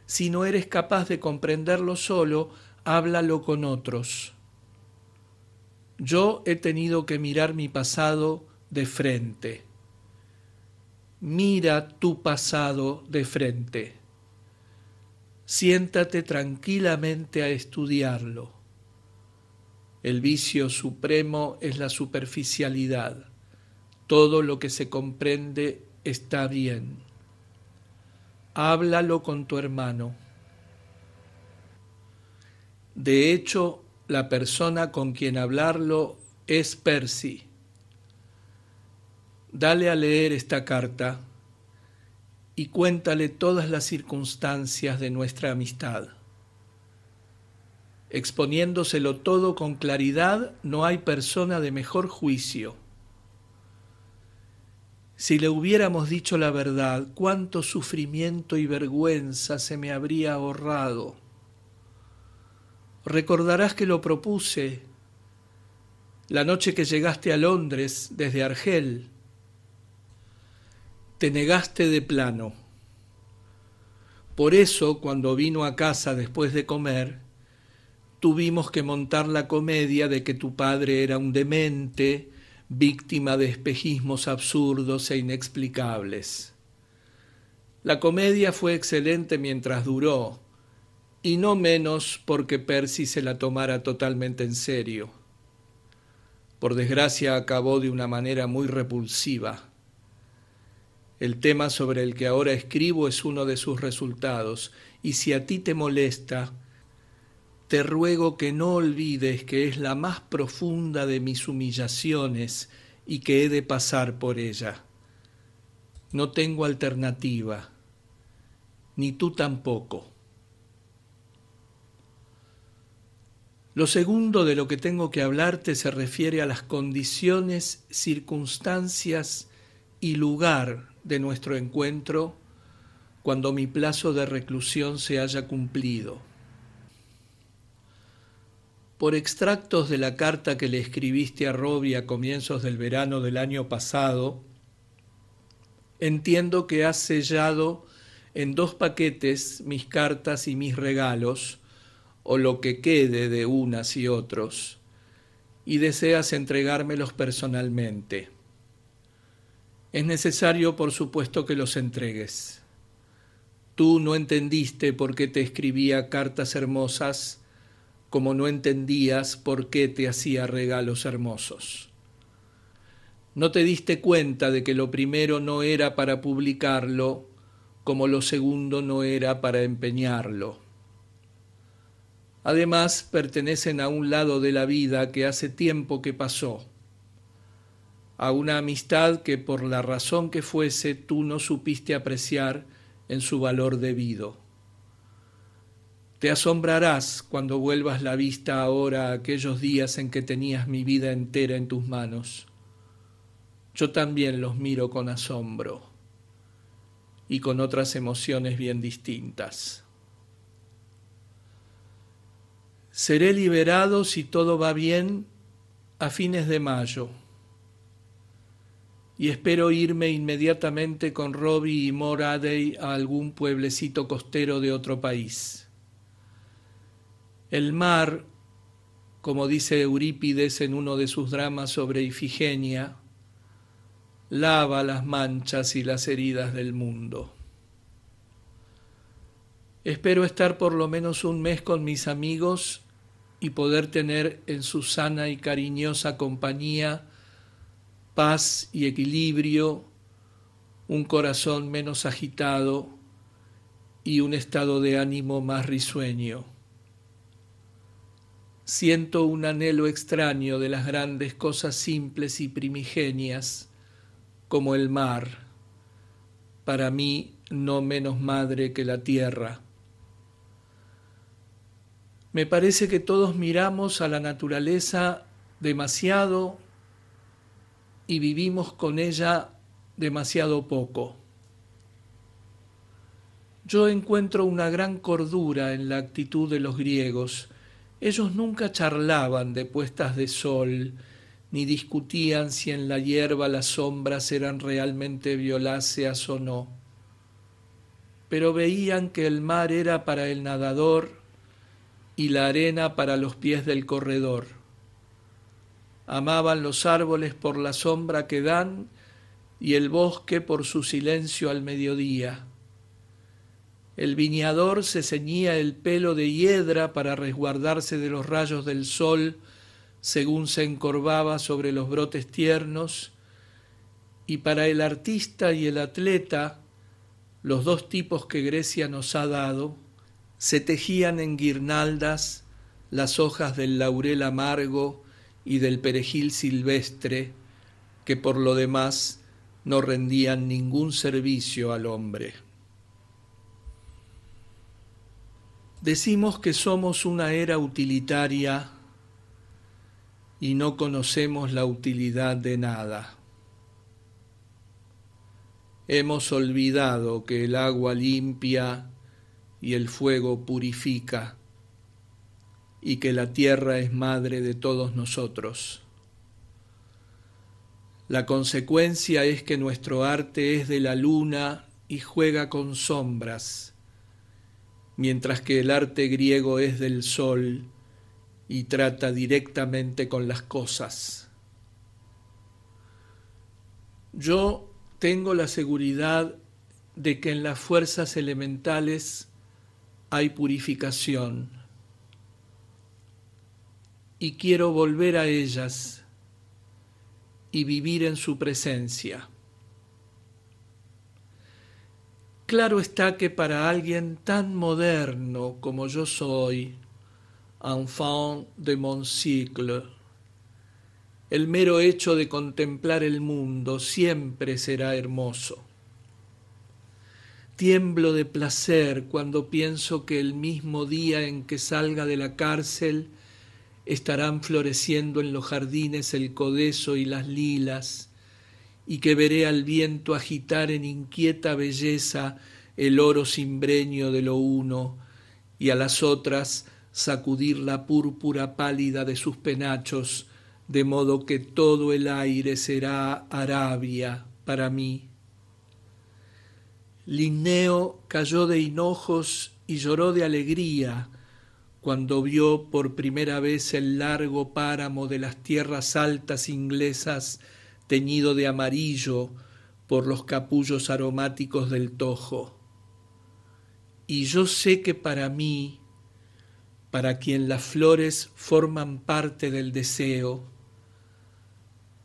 Speaker 1: Si no eres capaz de comprenderlo solo, háblalo con otros. Yo he tenido que mirar mi pasado de frente. Mira tu pasado de frente. Siéntate tranquilamente a estudiarlo. El vicio supremo es la superficialidad. Todo lo que se comprende está bien. Háblalo con tu hermano. De hecho, la persona con quien hablarlo es Percy. Dale a leer esta carta y cuéntale todas las circunstancias de nuestra amistad. Exponiéndoselo todo con claridad, no hay persona de mejor juicio. Si le hubiéramos dicho la verdad, cuánto sufrimiento y vergüenza se me habría ahorrado. Recordarás que lo propuse la noche que llegaste a Londres desde Argel. Te negaste de plano. Por eso, cuando vino a casa después de comer, tuvimos que montar la comedia de que tu padre era un demente, víctima de espejismos absurdos e inexplicables. La comedia fue excelente mientras duró, y no menos porque Percy se la tomara totalmente en serio. Por desgracia acabó de una manera muy repulsiva. El tema sobre el que ahora escribo es uno de sus resultados, y si a ti te molesta, te ruego que no olvides que es la más profunda de mis humillaciones y que he de pasar por ella. No tengo alternativa, ni tú tampoco. Lo segundo de lo que tengo que hablarte se refiere a las condiciones, circunstancias y lugar de nuestro encuentro cuando mi plazo de reclusión se haya cumplido. Por extractos de la carta que le escribiste a Robbie a comienzos del verano del año pasado, entiendo que has sellado en 2 paquetes mis cartas y mis regalos, o lo que quede de unas y otros, y deseas entregármelos personalmente. Es necesario, por supuesto, que los entregues. Tú no entendiste por qué te escribía cartas hermosas, como no entendías por qué te hacía regalos hermosos. No te diste cuenta de que lo primero no era para publicarlo, como lo segundo no era para empeñarlo. Además, pertenecen a un lado de la vida que hace tiempo que pasó, a una amistad que por la razón que fuese tú no supiste apreciar en su valor debido. Te asombrarás cuando vuelvas la vista ahora a aquellos días en que tenías mi vida entera en tus manos. Yo también los miro con asombro y con otras emociones bien distintas. Seré liberado, si todo va bien, a fines de mayo, y espero irme inmediatamente con Robbie y Moradey a algún pueblecito costero de otro país. El mar, como dice Eurípides en uno de sus dramas sobre Ifigenia, lava las manchas y las heridas del mundo. Espero estar por lo menos un mes con mis amigos y poder tener en su sana y cariñosa compañía paz y equilibrio, un corazón menos agitado y un estado de ánimo más risueño. Siento un anhelo extraño de las grandes cosas simples y primigenias, como el mar, para mí no menos madre que la tierra. Me parece que todos miramos a la naturaleza demasiado y vivimos con ella demasiado poco. Yo encuentro una gran cordura en la actitud de los griegos. Ellos nunca charlaban de puestas de sol, ni discutían si en la hierba las sombras eran realmente violáceas o no. Pero veían que el mar era para el nadador y la arena para los pies del corredor. Amaban los árboles por la sombra que dan y el bosque por su silencio al mediodía. El viñador se ceñía el pelo de hiedra para resguardarse de los rayos del sol según se encorvaba sobre los brotes tiernos, y para el artista y el atleta, los dos tipos que Grecia nos ha dado, se tejían en guirnaldas las hojas del laurel amargo y del perejil silvestre, que por lo demás no rendían ningún servicio al hombre. Decimos que somos una era utilitaria y no conocemos la utilidad de nada. Hemos olvidado que el agua limpia y el fuego purifica y que la tierra es madre de todos nosotros. La consecuencia es que nuestro arte es de la luna y juega con sombras, mientras que el arte griego es del sol y trata directamente con las cosas. Yo tengo la seguridad de que en las fuerzas elementales hay purificación y quiero volver a ellas y vivir en su presencia. Claro está que para alguien tan moderno como yo soy, enfant de mon siècle, el mero hecho de contemplar el mundo siempre será hermoso. Tiemblo de placer cuando pienso que el mismo día en que salga de la cárcel estarán floreciendo en los jardines el codezo y las lilas, y que veré al viento agitar en inquieta belleza el oro cimbreño de lo uno, y a las otras sacudir la púrpura pálida de sus penachos, de modo que todo el aire será Arabia para mí. Linneo cayó de hinojos y lloró de alegría cuando vio por primera vez el largo páramo de las tierras altas inglesas teñido de amarillo por los capullos aromáticos del tojo. Y yo sé que para mí, para quien las flores forman parte del deseo,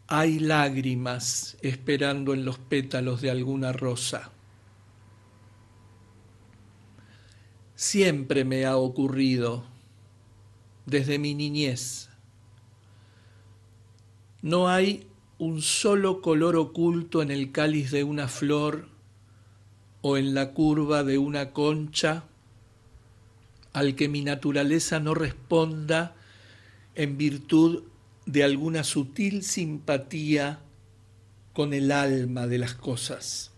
Speaker 1: hay lágrimas esperando en los pétalos de alguna rosa. Siempre me ha ocurrido, desde mi niñez. No hay un solo color oculto en el cáliz de una flor o en la curva de una concha al que mi naturaleza no responda en virtud de alguna sutil simpatía con el alma de las cosas.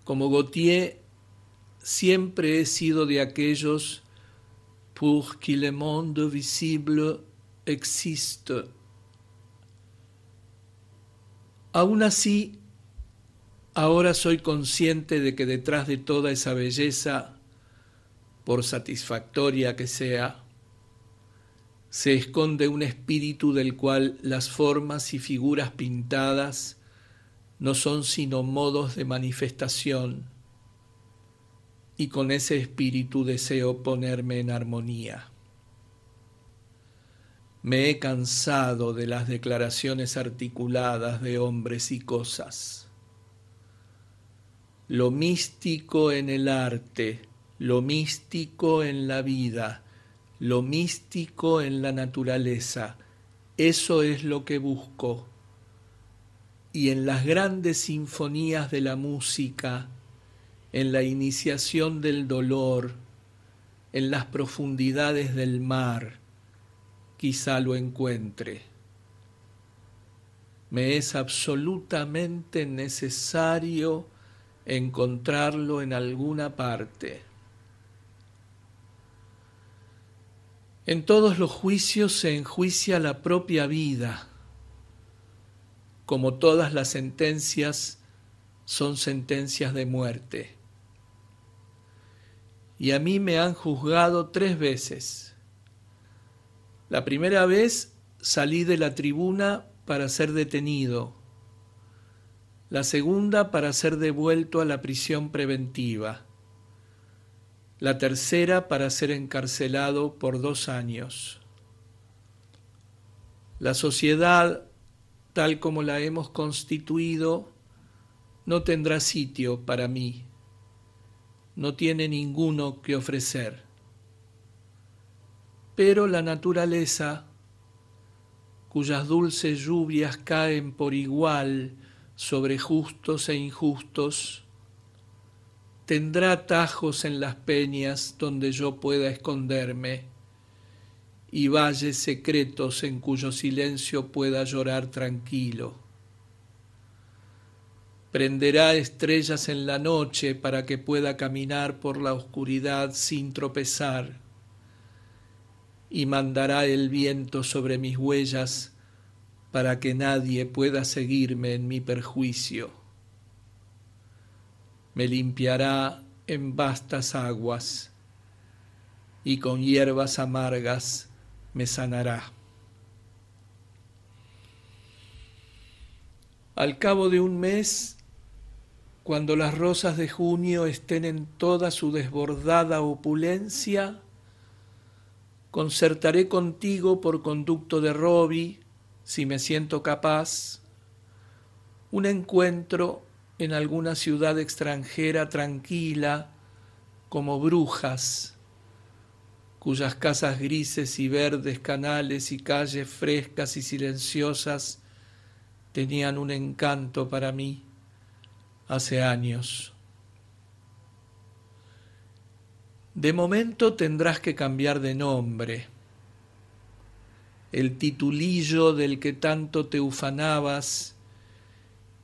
Speaker 1: Como Gautier, siempre he sido de aquellos pour qui le monde visible existe. Aún así, ahora soy consciente de que detrás de toda esa belleza, por satisfactoria que sea, se esconde un espíritu del cual las formas y figuras pintadas no son sino modos de manifestación, y con ese espíritu deseo ponerme en armonía. Me he cansado de las declaraciones articuladas de hombres y cosas. Lo místico en el arte, lo místico en la vida, lo místico en la naturaleza, eso es lo que busco. Y en las grandes sinfonías de la música, en la iniciación del dolor, en las profundidades del mar quizá lo encuentre. Me es absolutamente necesario encontrarlo en alguna parte. En todos los juicios se enjuicia la propia vida. Como todas las sentencias, son sentencias de muerte. Y a mí me han juzgado 3 veces. La primera vez salí de la tribuna para ser detenido. La segunda para ser devuelto a la prisión preventiva. La tercera para ser encarcelado por 2 años. La sociedad, tal como la hemos constituido, no tendrá sitio para mí. No tiene ninguno que ofrecer. Pero la naturaleza, cuyas dulces lluvias caen por igual sobre justos e injustos, tendrá tajos en las peñas donde yo pueda esconderme y valles secretos en cuyo silencio pueda llorar tranquilo. Prenderá estrellas en la noche para que pueda caminar por la oscuridad sin tropezar, y mandará el viento sobre mis huellas para que nadie pueda seguirme en mi perjuicio. Me limpiará en vastas aguas y con hierbas amargas me sanará. Al cabo de un mes, cuando las rosas de junio estén en toda su desbordada opulencia, concertaré contigo por conducto de Robbie, si me siento capaz, un encuentro en alguna ciudad extranjera tranquila, como Brujas, cuyas casas grises y verdes, canales y calles frescas y silenciosas tenían un encanto para mí hace años. De momento tendrás que cambiar de nombre. El titulillo del que tanto te ufanabas,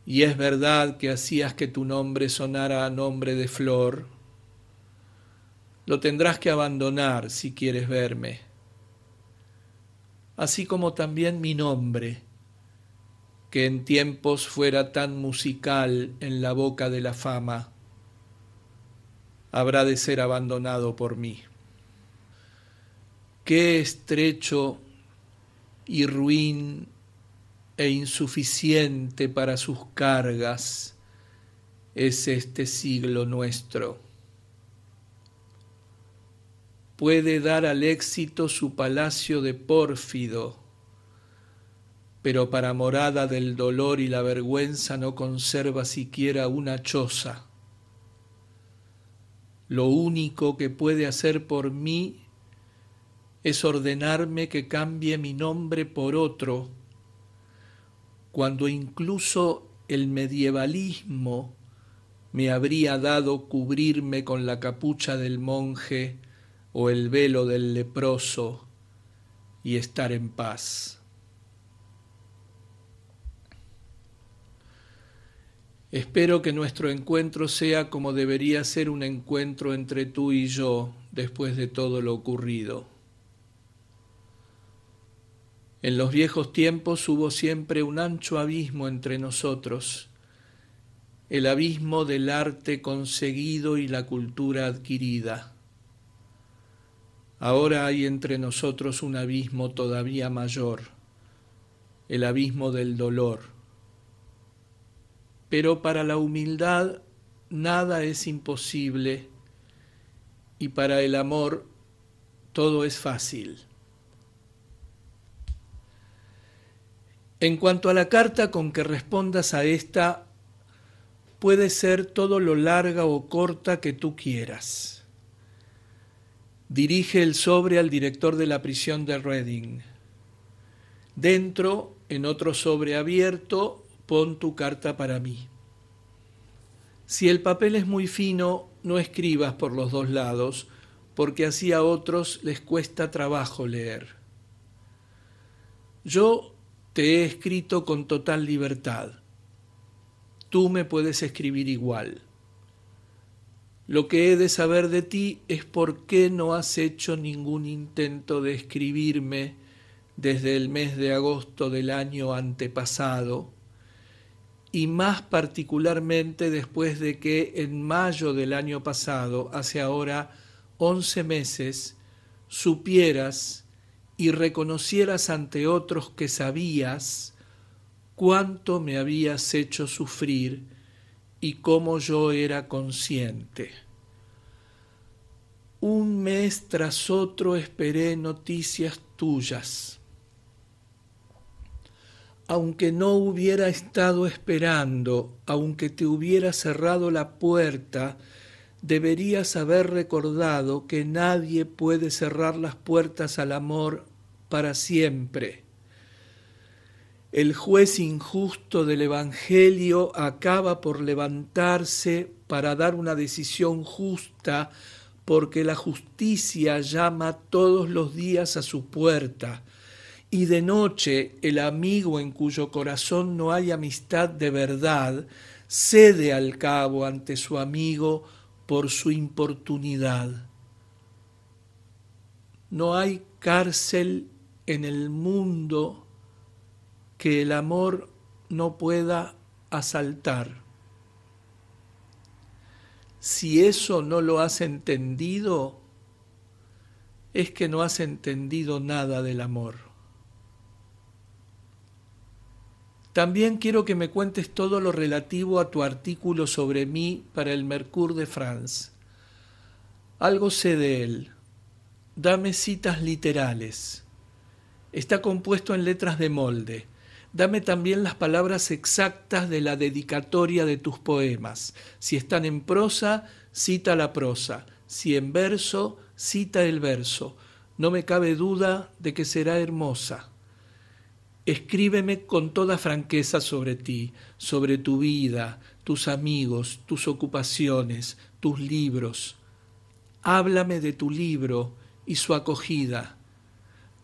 Speaker 1: y es verdad que hacías que tu nombre sonara a nombre de flor, lo tendrás que abandonar si quieres verme. Así como también mi nombre, que en tiempos fuera tan musical en la boca de la fama, habrá de ser abandonado por mí. Qué estrecho y ruin e insuficiente para sus cargas es este siglo nuestro. Puede dar al éxito su palacio de pórfido, pero para morada del dolor y la vergüenza no conserva siquiera una choza. Lo único que puede hacer por mí es ordenarme que cambie mi nombre por otro, cuando incluso el medievalismo me habría dado cubrirme con la capucha del monje o el velo del leproso y estar en paz. Espero que nuestro encuentro sea como debería ser un encuentro entre tú y yo después de todo lo ocurrido. En los viejos tiempos hubo siempre un ancho abismo entre nosotros, el abismo del arte conseguido y la cultura adquirida. Ahora hay entre nosotros un abismo todavía mayor, el abismo del dolor. Pero para la humildad nada es imposible y para el amor todo es fácil. En cuanto a la carta con que respondas a esta, puede ser todo lo larga o corta que tú quieras. Dirige el sobre al director de la prisión de Reading. Dentro, en otro sobre abierto, pon tu carta para mí. Si el papel es muy fino, no escribas por los 2 lados, porque así a otros les cuesta trabajo leer. Yo te he escrito con total libertad. Tú me puedes escribir igual. Lo que he de saber de ti es por qué no has hecho ningún intento de escribirme desde el mes de agosto del año antepasado, y más particularmente después de que en mayo del año pasado, hace ahora 11 meses, supieras y reconocieras ante otros que sabías cuánto me habías hecho sufrir y cómo yo era consciente. Un mes tras otro esperé noticias tuyas. Aunque no hubiera estado esperando, aunque te hubiera cerrado la puerta, deberías haber recordado que nadie puede cerrar las puertas al amor para siempre. El juez injusto del Evangelio acaba por levantarse para dar una decisión justa, porque la justicia llama todos los días a su puerta, y de noche el amigo en cuyo corazón no hay amistad de verdad cede al cabo ante su amigo por su importunidad. No hay cárcel en el mundo que el amor no pueda asaltar. Si eso no lo has entendido, es que no has entendido nada del amor. También quiero que me cuentes todo lo relativo a tu artículo sobre mí para el Mercure de France. Algo sé de él. Dame citas literales. Está compuesto en letras de molde. Dame también las palabras exactas de la dedicatoria de tus poemas. Si están en prosa, cita la prosa. Si en verso, cita el verso. No me cabe duda de que será hermosa. Escríbeme con toda franqueza sobre ti, sobre tu vida, tus amigos, tus ocupaciones, tus libros. Háblame de tu libro y su acogida.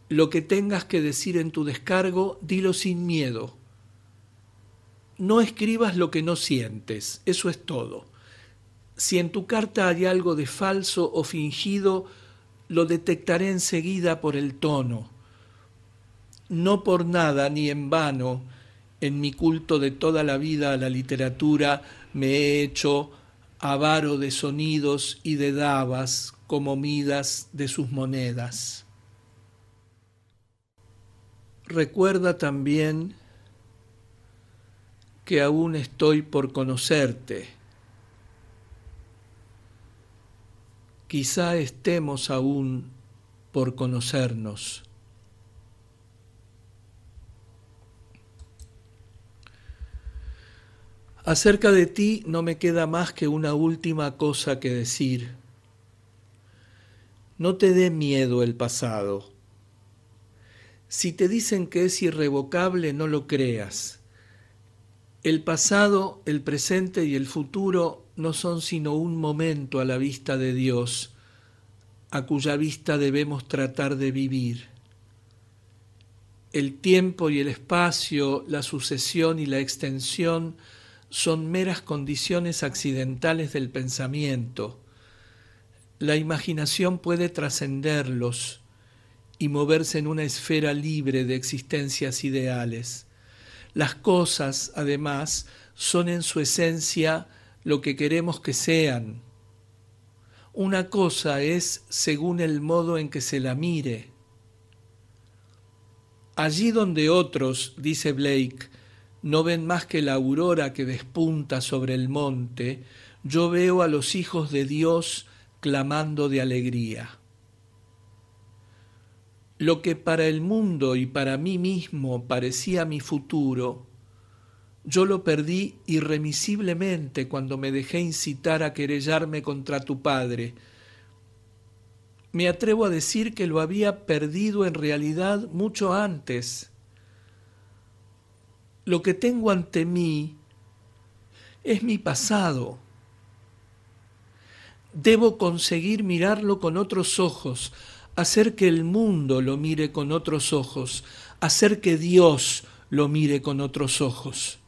Speaker 1: Lo que tengas que decir en tu descargo, dilo sin miedo. No escribas lo que no sientes, eso es todo. Si en tu carta hay algo de falso o fingido, lo detectaré enseguida por el tono. No por nada ni en vano, en mi culto de toda la vida a la literatura, me he hecho avaro de sonidos y de dabas como Midas de sus monedas. Recuerda también que aún estoy por conocerte. Quizá estemos aún por conocernos. Acerca de ti no me queda más que una última cosa que decir. No te dé miedo el pasado. Si te dicen que es irrevocable, no lo creas. El pasado, el presente y el futuro no son sino un momento a la vista de Dios, a cuya vista debemos tratar de vivir. El tiempo y el espacio, la sucesión y la extensión son meras condiciones accidentales del pensamiento. La imaginación puede trascenderlos y moverse en una esfera libre de existencias ideales. Las cosas, además, son en su esencia lo que queremos que sean. Una cosa es según el modo en que se la mire. Allí donde otros, dice Blake, no ven más que la aurora que despunta sobre el monte, yo veo a los hijos de Dios clamando de alegría. Lo que para el mundo y para mí mismo parecía mi futuro, yo lo perdí irremisiblemente cuando me dejé incitar a querellarme contra tu padre. Me atrevo a decir que lo había perdido en realidad mucho antes. Lo que tengo ante mí es mi pasado. Debo conseguir mirarlo con otros ojos, hacer que el mundo lo mire con otros ojos, hacer que Dios lo mire con otros ojos.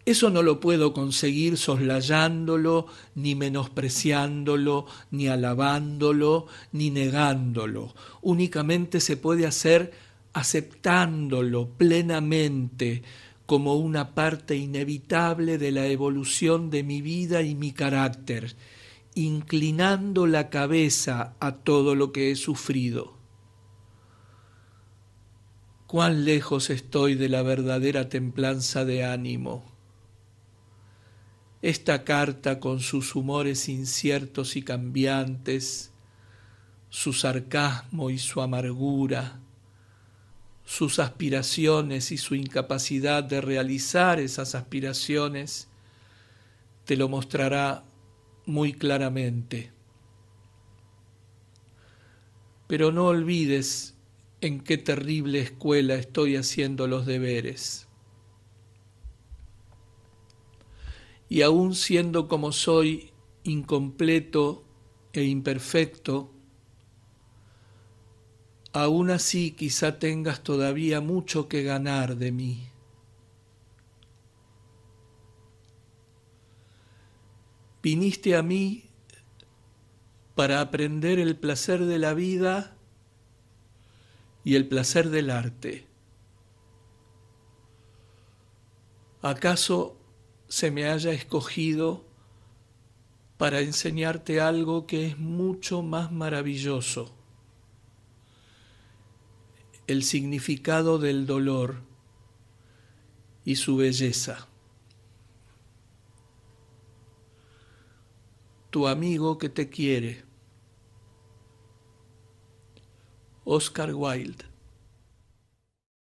Speaker 1: Eso no lo puedo conseguir soslayándolo, ni menospreciándolo, ni alabándolo, ni negándolo. Únicamente se puede hacer aceptándolo plenamente como una parte inevitable de la evolución de mi vida y mi carácter, inclinando la cabeza a todo lo que he sufrido. Cuán lejos estoy de la verdadera templanza de ánimo. Esta carta, con sus humores inciertos y cambiantes, su sarcasmo y su amargura, sus aspiraciones y su incapacidad de realizar esas aspiraciones, te lo mostrará muy claramente. Pero no olvides en qué terrible escuela estoy haciendo los deberes. Y aun siendo como soy incompleto e imperfecto, aún así quizá tengas todavía mucho que ganar de mí. Viniste a mí para aprender el placer de la vida y el placer del arte. ¿Acaso se me haya escogido para enseñarte algo que es mucho más maravilloso? El significado del dolor y su belleza. Tu amigo que te quiere, Oscar Wilde.